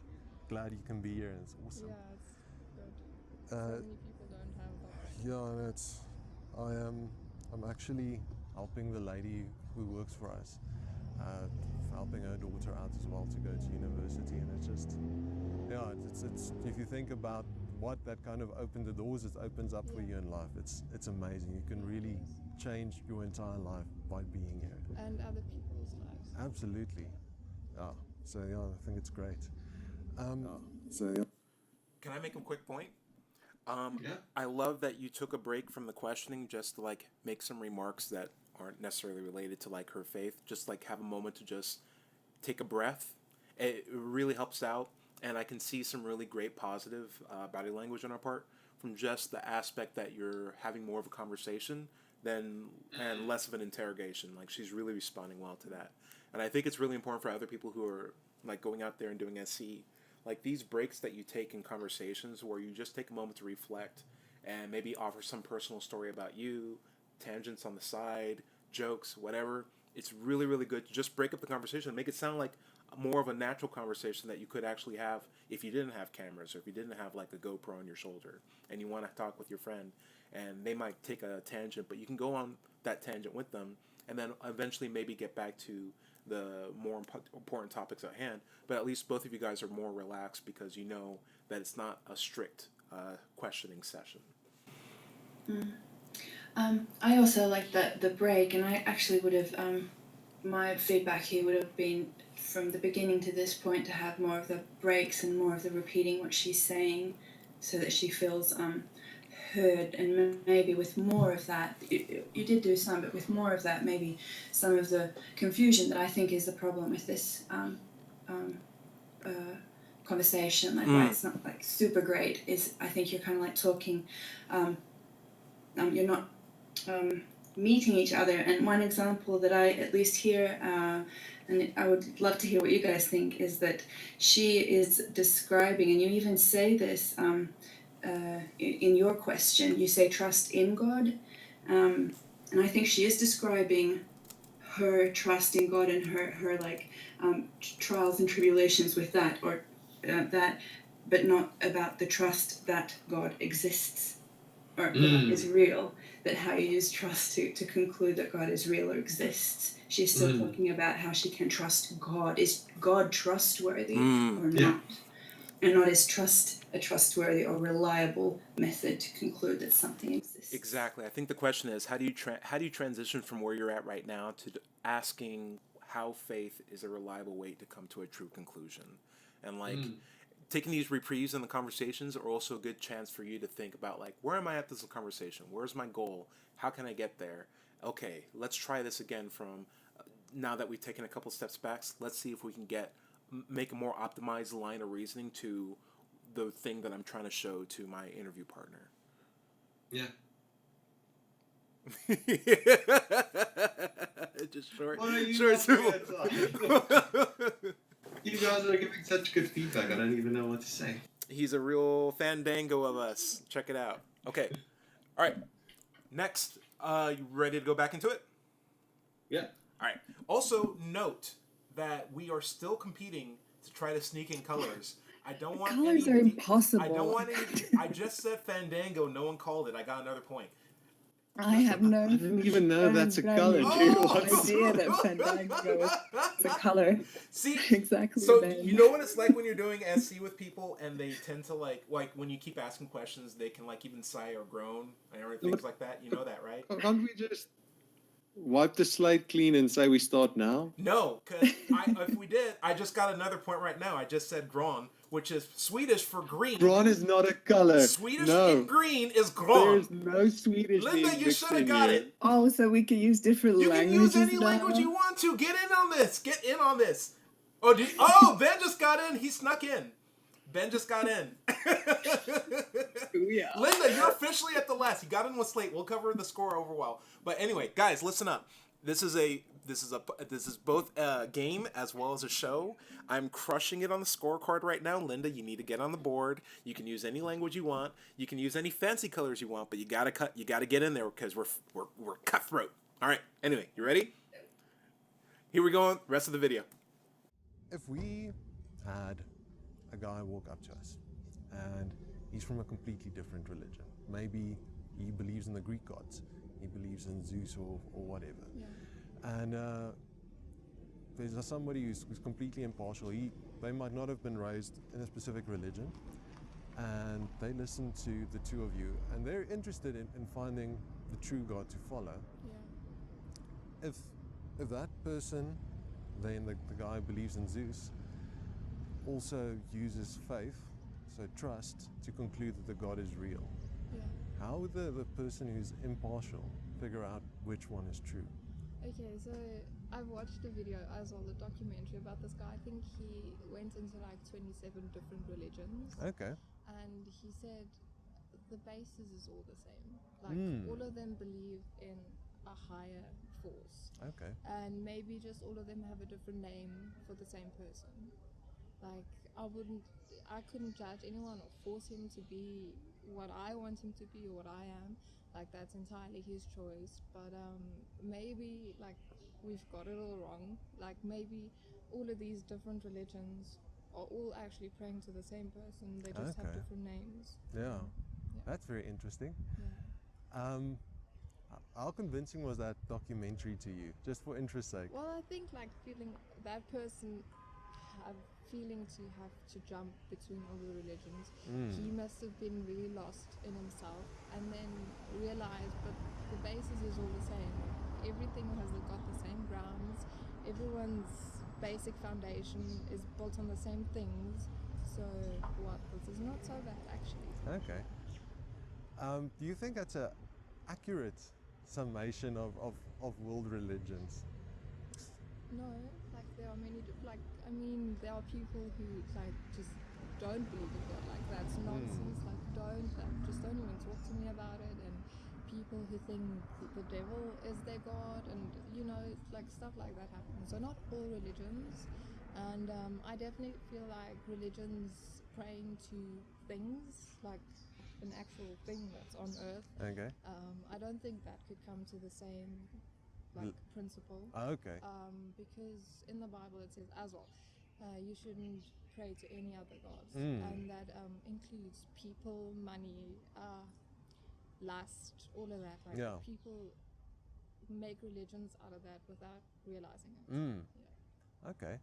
glad you can be here, and it's awesome. Yeah, it's good. So many people don't have that. Yeah, and I'm actually helping the lady who works for us helping her daughter out as well to go to university, and it's just, yeah, it's if you think about what that kind of the doors it opens up for you in life, it's amazing. You can really change your entire life by being here. And other people's lives. Absolutely. Yeah. So yeah, I think it's great. So yeah. Can I make a quick point? Yeah. I love that you took a break from the questioning just to like make some remarks that aren't necessarily related to like her faith. Just like have a moment to just take a breath. It really helps out, and I can see some really great positive body language on our part from just the aspect that you're having more of a conversation and less of an interrogation. Like she's really responding well to that, and I think it's really important for other people who are like going out there and doing SC. Like these breaks that you take in conversations where you just take a moment to reflect and maybe offer some personal story about you, tangents on the side, jokes, whatever. It's really, really good to just break up the conversation and make it sound like more of a natural conversation that you could actually have if you didn't have cameras or if you didn't have like a GoPro on your shoulder and you want to talk with your friend and they might take a tangent, but you can go on that tangent with them and then eventually maybe get back to the more important topics at hand, but at least both of you guys are more relaxed because you know that it's not a strict questioning session. I also like the break, and I actually would have, my feedback here would have been from the beginning to this point to have more of the breaks and more of the repeating what she's saying so that she feels heard, and maybe with more of that, you did do some, but with more of that, maybe some of the confusion that I think is the problem with this conversation, like why it's not like super great, is I think you're kind of like talking, you're not meeting each other. And one example that I at least hear, and I would love to hear what you guys think, is that she is describing, and you even say this in your question, you say trust in God, and I think she is describing her trust in God and her like trials and tribulations with that, or that, but not about the trust that God exists or that is real. That how you use trust to conclude that God is real or exists. She's still talking about how she can trust God. Is God trustworthy or not? And not is trust a trustworthy or reliable method to conclude that something exists. Exactly. I think the question is how do you transition from where you're at right now to asking how faith is a reliable way to come to a true conclusion, and like taking these reprieves in the conversations are also a good chance for you to think about like, where am I at this conversation? Where's my goal? How can I get there? Okay, let's try this again from now that we've taken a couple steps back. Let's see if we can make a more optimized line of reasoning to the thing that I'm trying to show to my interview partner. Yeah. Just short, Short, simple. You guys are giving such good feedback. I don't even know what to say. He's a real fandango of us. Check it out. Okay. All right. Next, you ready to go back into it? Yeah. All right. Also, note that we are still competing to try to sneak in colors. I don't want colors are impossible. I don't want any. I just said fandango. No one called it. I got another point. I have no. I didn't even know that's a color, dude. Idea that fandango is a color. See, exactly. So Ben. you know what it's like when you're doing SC with people, and they tend to like when you keep asking questions, they can like even sigh or groan and things like that. You know that, right? Can't we just wipe the slate clean and say we start now? No, because if we did, I just got another point right now. I just said grån, which is Swedish for green. Grån is not a color. Swedish in green is grån. There's no Swedish. Linda, you should have got it. Oh, so we can use different You languages. can use any now? language you want to. Get in on this. Get in on this. Oh, Ben just got in. He snuck in. Ben just got in. Yeah. Linda, you're officially at the last. You got in with Slate. We'll cover the score over a while. But anyway, guys, listen up. This is both a game as well as a show. I'm crushing it on the scorecard right now. Linda, you need to get on the board. You can use any language you want. You can use any fancy colors you want, but you gotta get in there because we're cutthroat. All right. Anyway, you ready? Here we go. Rest of the video. If we had a guy walk up to us and he's from a completely different religion, maybe he believes in the Greek gods, he believes in Zeus or whatever, and there's somebody who's completely impartial. They might not have been raised in a specific religion, and they listen to the two of you, and they're interested in finding the true God to follow. Yeah. If that person, then the guy who believes in Zeus, also uses faith, so trust, to conclude that the God is real, Yeah. how would the person who's impartial figure out which one is true? Okay, so I've watched a video as well, a documentary about this guy. I think he went into like 27 different religions. Okay. And he said the basis is all the same. Like all of them believe in a higher force. Okay. And maybe just all of them have a different name for the same person. Like I couldn't judge anyone or force him to be what I want him to be or what I am. Like that's entirely his choice. But maybe like we've got it all wrong. Like maybe all of these different religions are all actually praying to the same person. They just have Okay. different names. Yeah. Yeah. That's very interesting. Yeah. How convincing was that documentary to you, just for interest's sake? Well, I think like feeling that person feeling to have to jump between all the religions, he must have been really lost in himself and then realized, but the basis is all the same. Everything has got the same grounds. Everyone's basic foundation is built on the same things. So what? This is not so bad actually. Okay. Do you think that's a accurate summation of world religions? No, like there are many, there are people who like just don't believe in God, like that's nonsense, just don't even talk to me about it, and people who think that the devil is their God, and like stuff like that happens. So not all religions, and I definitely feel like religions praying to things, like an actual thing that's on earth, Okay. I don't think that could come to the same principle. Okay. Because in the Bible it says as well, you shouldn't pray to any other gods, and that includes people, money, lust, all of that. Like Yeah. people make religions out of that without realizing it. Yeah. Okay.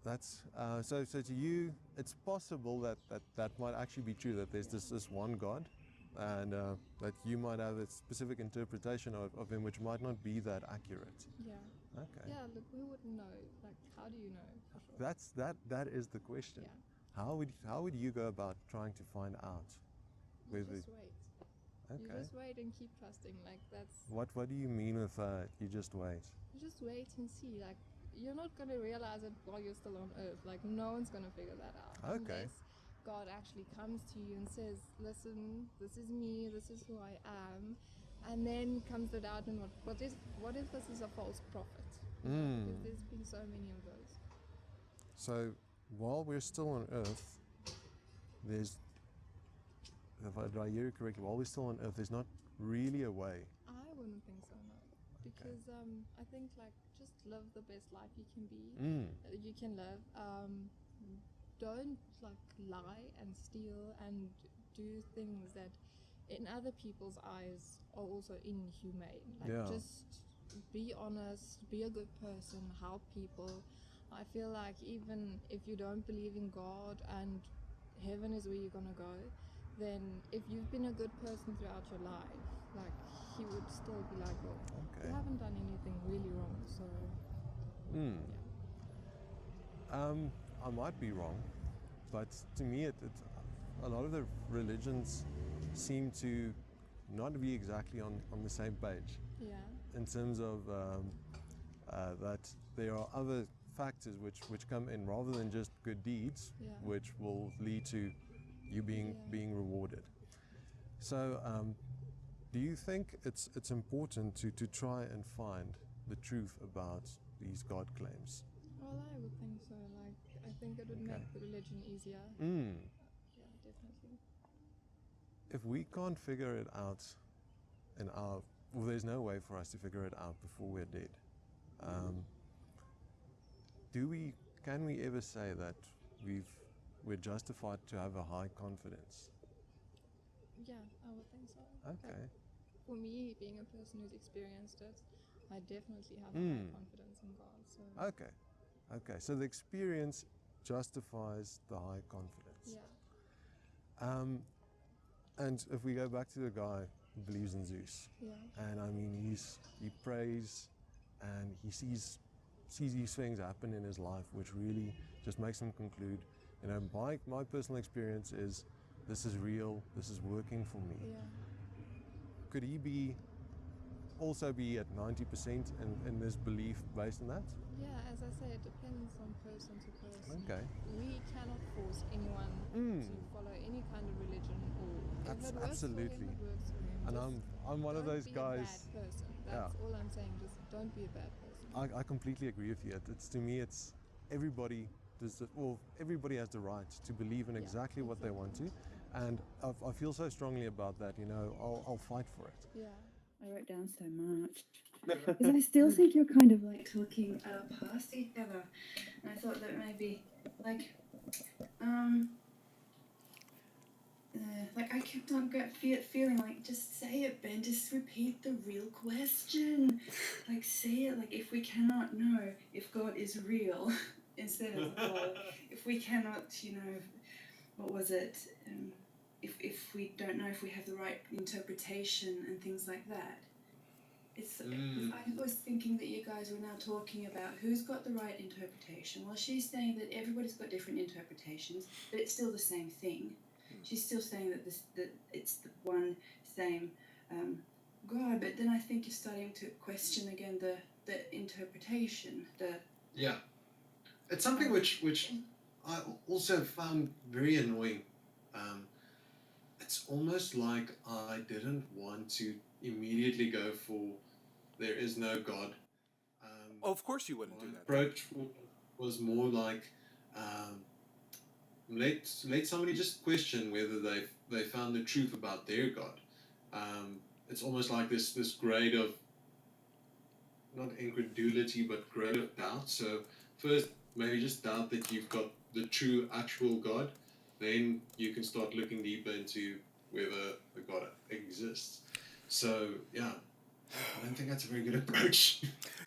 That's so to you, it's possible that might actually be true, that there's this one God, and that you might have a specific interpretation of him which might not be that accurate. Yeah. Okay. Yeah. Look, we wouldn't know. Like, how do you know for sure? That is the question. Yeah. How would you go about trying to find out? You just wait. Okay. You just wait and keep trusting. Like that's. What do you mean with you just wait? You just wait and see. Like you're not gonna realize it while you're still on Earth. Like no one's gonna figure that out. Okay. Unless God actually comes to you and says, "Listen, this is me. This is who I am," and then comes the doubt and what if this is a false prophet? Because there's been so many of those. So while we're still on Earth, there's, if I hear you correctly, while we're still on Earth, there's not really a way. I wouldn't think so, no. Because I think like just live the best life you can be. You can live. Don't like lie and steal and do things that in other people's eyes are also inhumane. Like just be honest, be a good person, help people. I feel like even if you don't believe in God and heaven is where you're gonna go, then if you've been a good person throughout your life, like he would still be like, well, you haven't done anything really wrong, so I might be wrong, but to me, a lot of the religions seem to not be exactly on the same page. Yeah. In terms of that there are other factors which come in rather than just good deeds, which will lead to you being rewarded. So do you think it's important to try and find the truth about these God claims? Well, I would think so. Like, I think it would make the religion easier. Yeah, definitely. If we can't figure it out there's no way for us to figure it out before we're dead. Can we ever say that we're justified to have a high confidence? Yeah, I would think so. Okay. Like, for me, being a person who's experienced it, I definitely have a high confidence in God. So Okay. So the experience justifies the high confidence. yeah, And if we go back to the guy who believes in Zeus, yeah, and I mean he prays and he sees these things happen in his life, which really just makes him conclude, you know, my personal experience is this is real, this is working for me. yeah. Could he also be at 90% in this belief based on that? Yeah, as I say, it depends on person to person. Okay. We cannot force anyone to follow any kind of religion, or if it works Absolutely. for him, it works for him. And Just I'm one of those don't guys. be a bad person. That's all I'm saying. Just don't be a bad person. I completely agree with you. It's to me, it's everybody everybody has the right to believe in exactly what they want to, and I feel so strongly about that. You know, I'll fight for it. Yeah. I wrote down so much. Because I still think you're kind of like talking past each other. And I thought that maybe, like I kept on feeling like, just say it, Ben, just repeat the real question. Like, say it, like, if we cannot know if God is real, instead of, if we cannot, you know, what was it? If we don't know if we have the right interpretation and things like that. I was thinking that you guys were now talking about who's got the right interpretation. Well, she's saying that everybody's got different interpretations, but it's still the same thing. She's still saying that it's the one same God, but then I think you're starting to question again the interpretation. Yeah, it's something which I also found very annoying. It's almost like I didn't want to immediately go for there is no God. Of course you wouldn't My do that. approach was more like let somebody just question whether they found the truth about their God. It's almost like this grade of not incredulity but grade of doubt. So first maybe just doubt that you've got the true actual God. Then you can start looking deeper into whether the God exists. So yeah, I don't think that's a very good approach.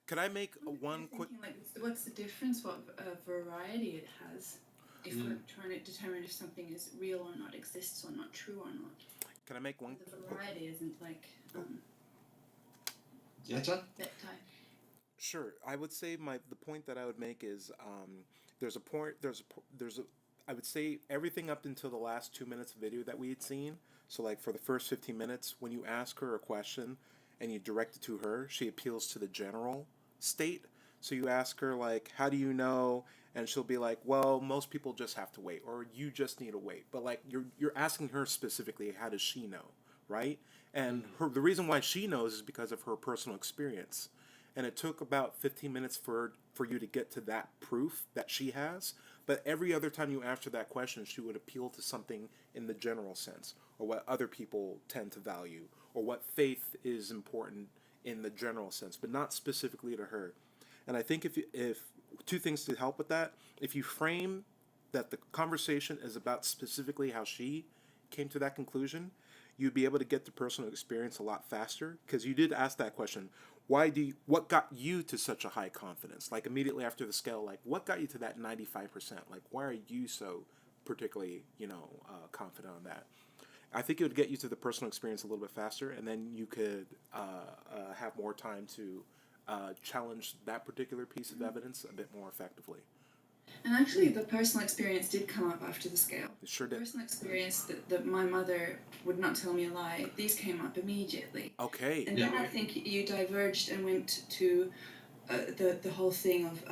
Could I make one quick? Like, what's the difference? What variety it has? If we're trying to determine if something is real or not, exists or not, true or not. Can I make one? The variety isn't like That type? Sure. I would say the point that I would make is there's a I would say everything up until the last 2 minutes of video that we had seen. So like for the first 15 minutes, when you ask her a question and you direct it to her, she appeals to the general state. So you ask her like, how do you know? And she'll be like, well, most people just have to wait, or you just need to wait. But like you're asking her specifically, how does she know, right? And the reason why she knows is because of her personal experience. And it took about 15 minutes for you to get to that proof that she has. But every other time you asked her that question, she would appeal to something in the general sense, or what other people tend to value, or what faith is important in the general sense, but not specifically to her. And I think if two things to help with that, if you frame that the conversation is about specifically how she came to that conclusion, you'd be able to get the personal experience a lot faster, because you did ask that question. What got you to such a high confidence? Like immediately after the scale, like what got you to that 95%? Like why are you so particularly, confident on that? I think it would get you to the personal experience a little bit faster, and then you could have more time to challenge that particular piece of evidence a bit more effectively. And actually, the personal experience did come up after the scale. It sure did. Personal experience that my mother would not tell me a lie. These came up immediately. Okay. And then I think you diverged and went to the whole thing of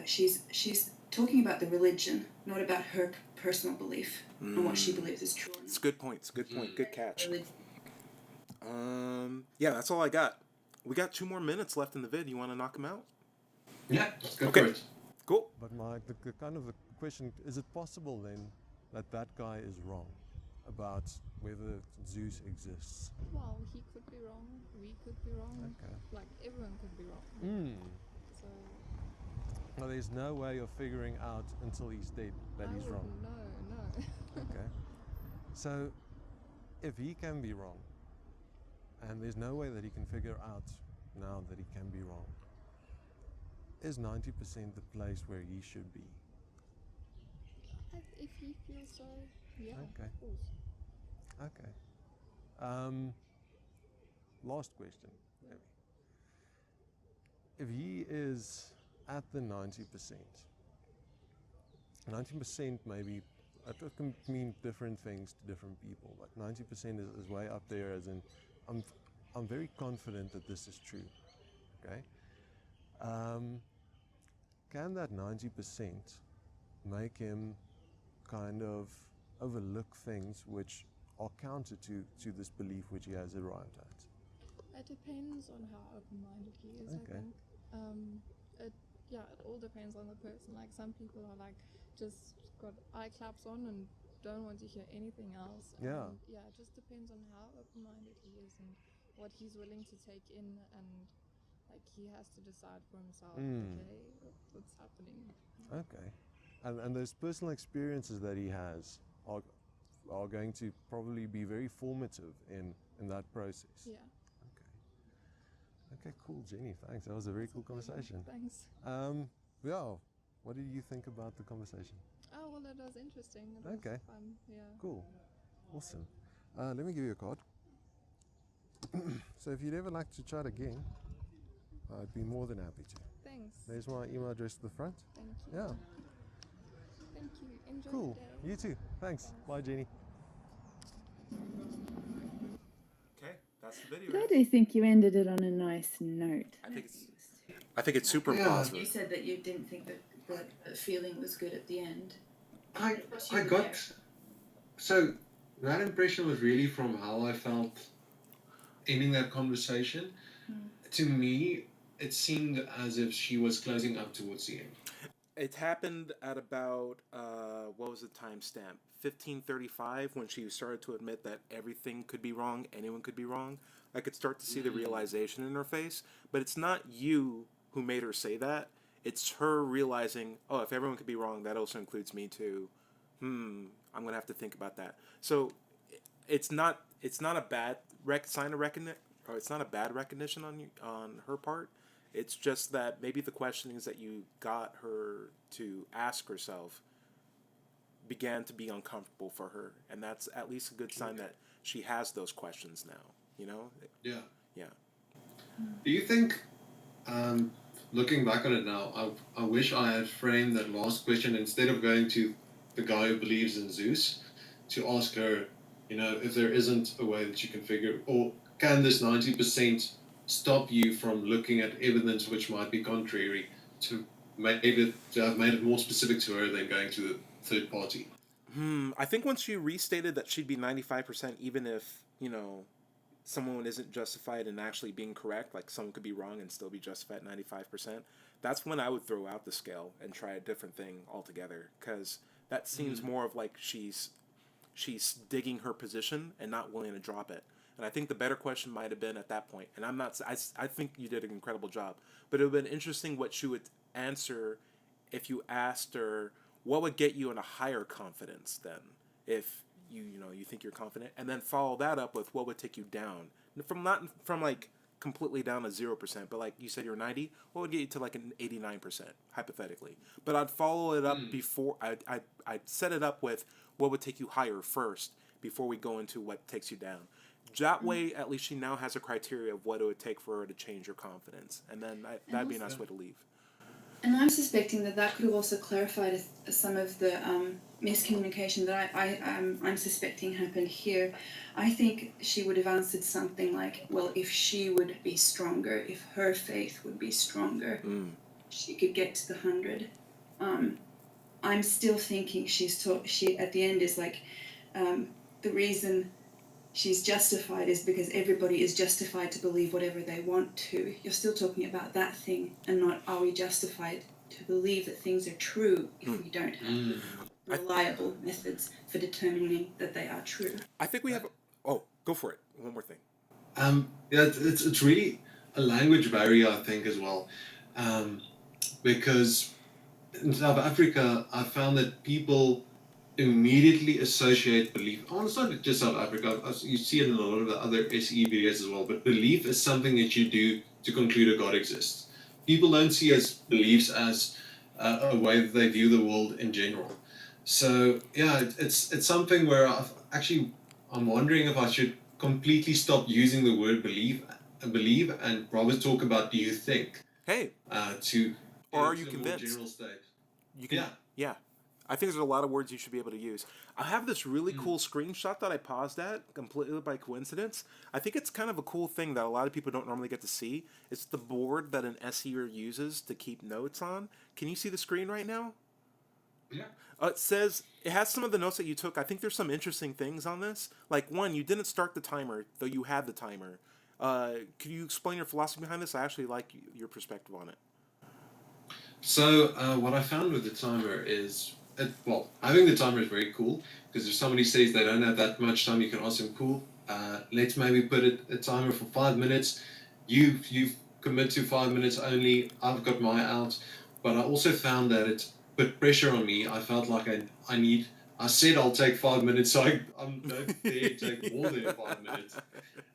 she's talking about the religion, not about her personal belief and what she believes is true. It's a good point. It's a good point. Good catch. Yeah, that's all I got. We got 2 more minutes left in the vid. You want to knock them out? Yeah, let's go Okay. for it. Cool. But the kind of the question, is it possible then that guy is wrong about whether Zeus exists? Well, he could be wrong. We could be wrong. Okay. Like everyone could be wrong. So Well, there's no way of figuring out until he's dead that he's wrong. No. Okay. So, if he can be wrong, and there's no way that he can figure out now that he can be wrong? Is 90% the place where he should be? If he feels so, yeah, Okay. of course. Okay. Last question, maybe. If he is at the 90%, 90% maybe, it can mean different things to different people, but 90% is way up there, as in, I'm very confident that this is true, okay? Can that 90% make him kind of overlook things which are counter to this belief which he has arrived at? It depends on how open-minded he is, Okay. I think. It all depends on the person. Like, some people are like, just got eye claps on and don't want to hear anything else. Yeah. It just depends on how open-minded he is and what he's willing to take in, and like, he has to decide for himself, okay, what's happening. Okay. And those personal experiences that he has are going to probably be very formative in that process. Yeah. Okay, cool, Jenny. Thanks. That was a very cool conversation. Thanks. What did you think about the conversation? Oh, well, it was interesting. It was Okay. fun, yeah. Cool. Awesome. Let me give you a card. So if you'd ever like to chat again, I'd be more than happy to. Thanks. There's my email address at the front. Thank you. Yeah. Thank you. Enjoy Cool. the day. You too. Thanks. Bye, Jenny. Okay, that's the video. Glad I think you ended it on a nice note. I think it's super Yeah. You positive. said that you didn't think that the feeling was good at the end. I got so that impression was really from how I felt ending that conversation. To me, it seemed as if she was closing up towards the end. It happened at about what was the timestamp? 15:35, when she started to admit that everything could be wrong, anyone could be wrong. I could start to see the realization in her face, but it's not you who made her say that. It's her realizing, oh, if everyone could be wrong, that also includes me too. I'm gonna have to think about that. So it's not a bad sign of recognition, or it's not a bad recognition on her part. It's just that maybe the questionings that you got her to ask herself began to be uncomfortable for her, and that's at least a good sign that she has those questions now. You know? Yeah. Yeah. Do you think, looking back on it now, I wish I had framed that last question instead of going to the guy who believes in Zeus, to ask her, if there isn't a way that you can figure, or can this 90% stop you from looking at evidence which might be contrary, to have made it more specific to her than going to the third party? I think once she restated that she'd be 95%, even if, someone isn't justified in actually being correct, like someone could be wrong and still be justified at 95%, that's when I would throw out the scale and try a different thing altogether, because that seems more of like she's digging her position and not willing to drop it. And I think the better question might have been at that point, and I think you did an incredible job, but it would have been interesting what she would answer if you asked her what would get you in a higher confidence then, if you think you're confident, and then follow that up with what would take you down not from like completely down to 0%, but like you said you're 90, what would get you to like an 89% hypothetically. But I'd follow it up before I'd set it up with what would take you higher first before we go into what takes you down. That way, at least she now has a criteria of what it would take for her to change her confidence, and then that'd be a nice way to leave. And I'm suspecting that could have also clarified some of the miscommunication that I'm suspecting happened here. I think she would have answered something like, well, if she would be stronger, if her faith would be stronger, she could get to the 100. I'm still thinking she at the end is like, the reason she's justified is because everybody is justified to believe whatever they want to. You're still talking about that thing, and not, are we justified to believe that things are true if we don't have reliable methods for determining that they are true. I think we have... Oh, go for it. One more thing. It's really a language barrier, I think, as well. Because in South Africa, I found that people immediately associate belief. Oh, it's not just South Africa. You see it in a lot of the other SE videos as well. But belief is something that you do to conclude a God exists. People don't see as beliefs as a way that they view the world in general. So yeah, it's something where I'm wondering if I should completely stop using the word believe, and rather talk about do you think, Hey, to or get are you into a more convinced? general state. You can, Yeah. yeah. I think there's a lot of words you should be able to use. I have this really cool screenshot that I paused at completely by coincidence. I think it's kind of a cool thing that a lot of people don't normally get to see. It's the board that an SEer uses to keep notes on. Can you see the screen right now? Yeah. It says it has some of the notes that you took. I think there's some interesting things on this. Like one, you didn't start the timer, though you had the timer. Could you explain your philosophy behind this? I actually like your perspective on it. So what I found with the timer is, having the timer is very cool, because if somebody says they don't have that much time, you can ask them, cool, let's maybe put a timer for 5 minutes. You commit to 5 minutes only. I've got my out. But I also found that it put pressure on me. I felt like I said I'll take 5 minutes, so I'm don't dare take more than 5 minutes.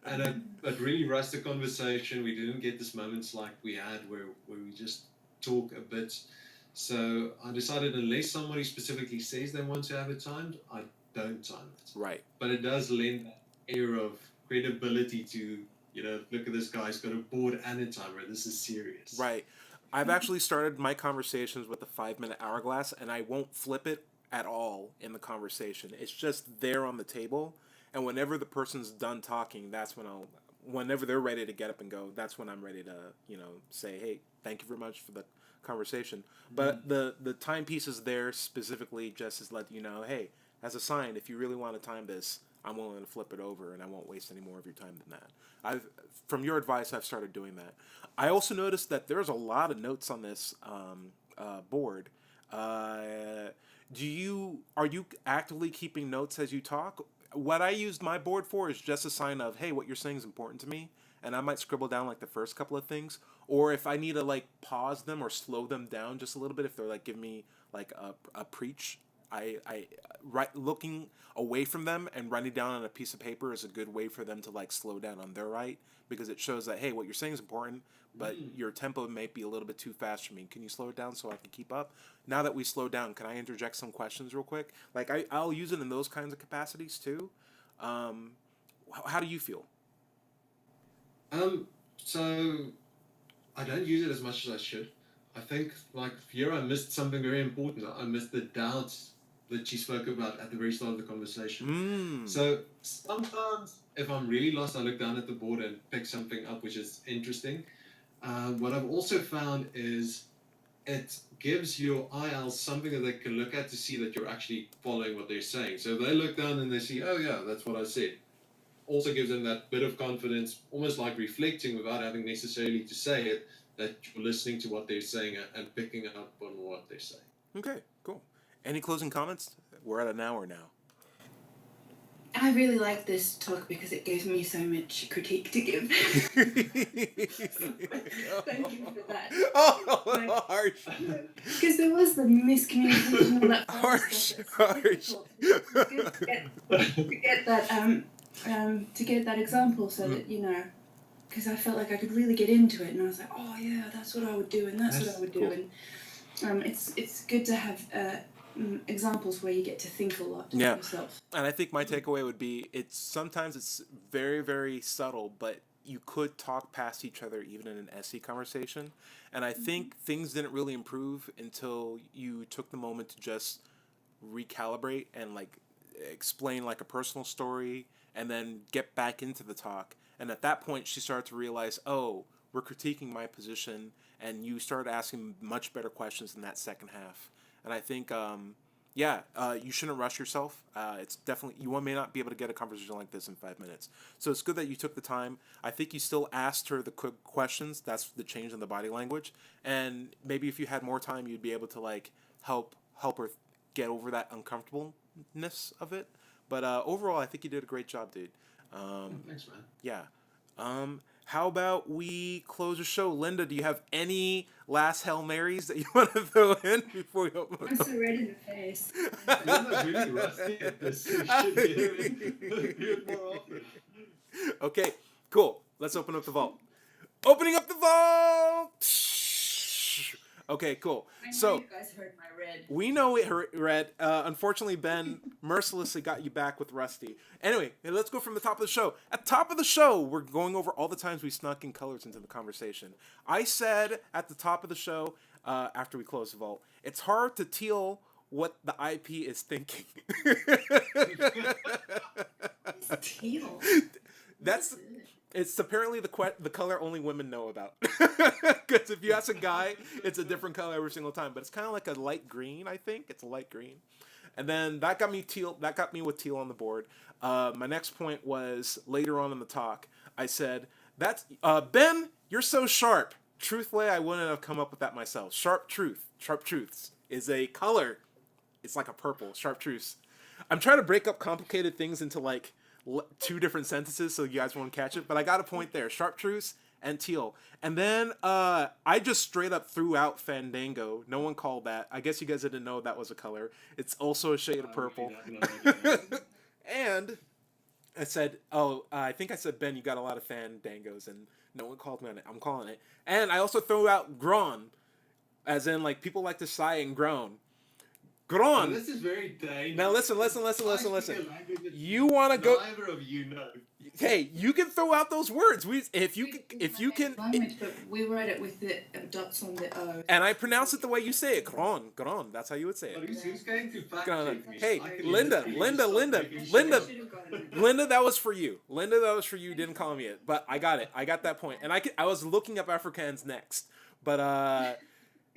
And it really rushed the conversation. We didn't get these moments like we had where we just talk a bit. So I decided, unless somebody specifically says they want to have it timed, I don't time it. Right. But it does lend that air of credibility to, look at this guy, he's got a board and a timer. This is serious. Right. I've actually started my conversations with the 5-minute hourglass, and I won't flip it at all in the conversation. It's just there on the table, and whenever the person's done talking, that's when whenever they're ready to get up and go, that's when I'm ready to, say, hey, thank you very much for the conversation. But the timepiece is there specifically just to let you know, hey, as a sign, if you really want to time this, I'm willing to flip it over, and I won't waste any more of your time than that. From your advice, I've started doing that. I also noticed that there's a lot of notes on this board. Are you actively keeping notes as you talk? What I used my board for is just a sign of, hey, what you're saying is important to me, and I might scribble down like the first couple of things, or if I need to like pause them or slow them down just a little bit, if they're like giving me like a preach. Looking away from them and writing down on a piece of paper is a good way for them to like slow down on their right, because it shows that, hey, what you're saying is important, but your tempo may be a little bit too fast for me. Can you slow it down so I can keep up? Now that we slow down, can I interject some questions real quick? Like I'll use it in those kinds of capacities too. How do you feel? So I don't use it as much as I should. I think like here I missed something very important. I missed the doubt that she spoke about at the very start of the conversation. So sometimes if I'm really lost, I look down at the board and pick something up which is interesting. What I've also found is it gives your IELTS something that they can look at to see that you're actually following what they're saying. So if they look down and they see, oh yeah, that's what I said. Also gives them that bit of confidence, almost like reflecting without having necessarily to say it, that you're listening to what they're saying and picking up on what they're saying. Okay, cool. Any closing comments? We're at an hour now. I really like this talk because it gave me so much critique to give. Thank you for that. Oh, harsh. Because there was the miscommunication and that Harsh. To get that example, so that because I felt like I could really get into it, and I was like, oh yeah, that's what I would do, and that's what I would do, and it's good to have examples where you get to think a lot yourself. And I think my takeaway would be sometimes it's very, very subtle, but you could talk past each other even in an SE conversation. And I think things didn't really improve until you took the moment to just recalibrate and like explain like a personal story and then get back into the talk. And at that point she started to realize, oh, we're critiquing my position, and you started asking much better questions in that second half. And I think, you shouldn't rush yourself. It's definitely, you may not be able to get a conversation like this in 5 minutes. So it's good that you took the time. I think you still asked her the quick questions. That's the change in the body language. And maybe if you had more time, you'd be able to like help her get over that uncomfortableness of it. But overall, I think you did a great job, dude. Thanks, man. Yeah. How about we close the show? Linda, do you have any last Hail Marys that you want to throw in before we open I'm so red in the face. I'm not really rusty at this. You should do it more often. Okay, cool. Let's open up the vault. Opening up the vault. Okay, cool. I know So you guys heard my red. we know it red. Unfortunately, Ben mercilessly got you back with Rusty. Anyway, let's go from the top of the show. At the top of the show, we're going over all the times we snuck in colors into the conversation. I said at the top of the show, after we close the vault, it's hard to tell what the IP is thinking. It's teal. That's it's apparently the color only women know about. Because if you ask a guy, it's a different color every single time. But it's kind of like a light green, I think. It's a light green. And then that got me teal. That got me with teal on the board. My next point was later on in the talk. I said, "That's Ben. You're so sharp. Truthfully, I wouldn't have come up with that myself. Sharp truths is a color. It's like a purple. Sharp truths. I'm trying to break up complicated things into like two different sentences so you guys won't catch it. But I got a point there. Sharp truths and teal. And then I just straight up threw out Fandango. No one called that. I guess you guys didn't know that was a color. It's also a shade of purple. And I said, I think I said, Ben, you got a lot of Fandangos, and no one called me on it. I'm calling it. And I also threw out groan, as in like people like to sigh and groan. Groan. This is very dangerous. Now listen. You want to go? Neither of you know. Hey, you can throw out those words. If you can. Language, but we write it with the dots on the O. And I pronounce it the way you say it. Groan. That's how you would say But it. who's going to fact Groan. check me? Hey, I can Linda, literally Linda, stop Linda, taking shit. Linda. Should've gotten it. Linda, that was for you. Linda, that was for you. You didn't call me it, but I got it. I got that point. And I was looking up Afrikaans next, but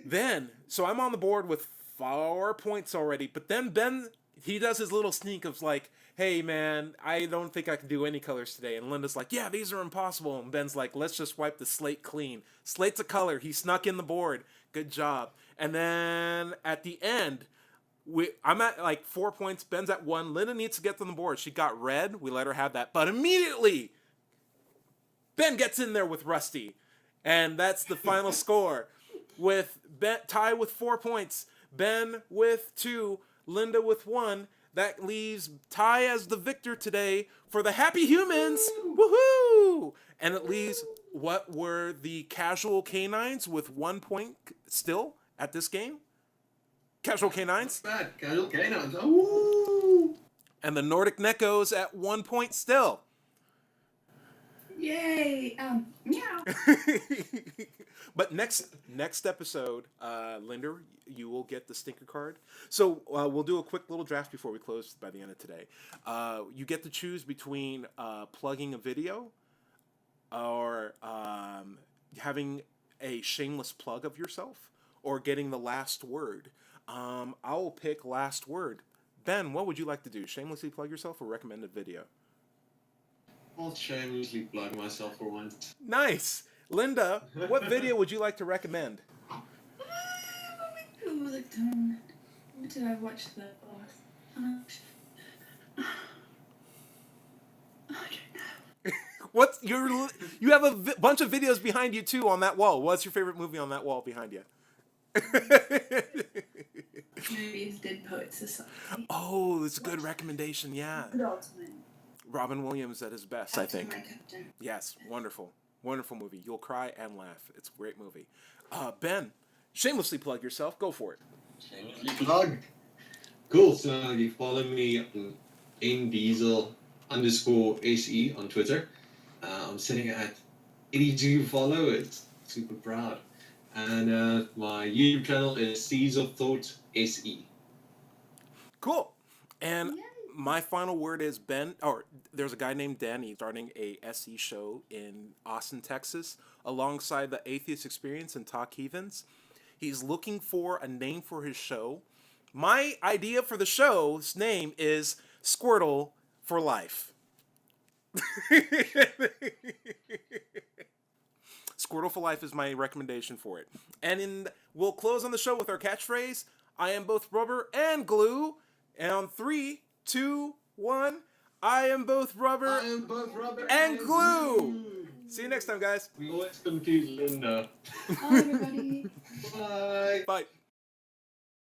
then so I'm on the board with 4 points already. But then Ben, he does his little sneak of like, "Hey man, I don't think I can do any colors today." And Linda's like, "Yeah, these are impossible." And Ben's like, "Let's just wipe the slate clean." Slate's a color. He snuck in the board. Good job. And then at the end, I'm at like 4 points. Ben's at 1. Linda needs to get on the board. She got red. We let her have that. But immediately, Ben gets in there with Rusty. And that's the final score. With Ben, tie with 4 points. Ben with 2. Linda with 1. That leaves Ty as the victor today for the Happy Humans. Woohoo! And it leaves what were the casual canines with 1 point still at this game. Casual canines. Bad. Casual canines. Ooh. And the Nordic Neckos at 1 point still. Yay! Meow. But next episode, Linda, you will get the stinker card. So we'll do a quick little draft before we close by the end of today. You get to choose between plugging a video or having a shameless plug of yourself or getting the last word. I'll pick last word. Ben, what would you like to do? Shamelessly plug yourself or recommend a video? I'll shamelessly plug myself for once. Nice. Linda, what video would you like to recommend? What did I watch the last? I don't know. What's you have a bunch of videos behind you too on that wall. What's your favorite movie on that wall behind you? Movies, Dead Poets Society. Oh, it's a good recommendation. Yeah, Good Ultimate. Robin Williams at his best, I think. My Captain. Yes, wonderful movie. You'll cry and laugh. It's a great movie. Ben, shamelessly plug yourself. Go for it. Shamelessly plug. Cool. So you follow me on ndiesel_SE on Twitter. I'm sitting at 82 followers. Super proud. And my YouTube channel is Seeds of Thought SE. Cool. And Yay. my final word is Ben, or there's a guy named Dan. He's starting a SE show in Austin, Texas, alongside the Atheist Experience and Talk Heathens. He's looking for a name for his show. My idea for the show's name is Squirtle for Life. Squirtle for Life is my recommendation for it. And we'll close on the show with our catchphrase, I am both rubber and glue. And on 3, 2, 1, I am both rubber, and glue. See you next time, guys. We always confuse Linda. Bye, everybody. Bye. Bye.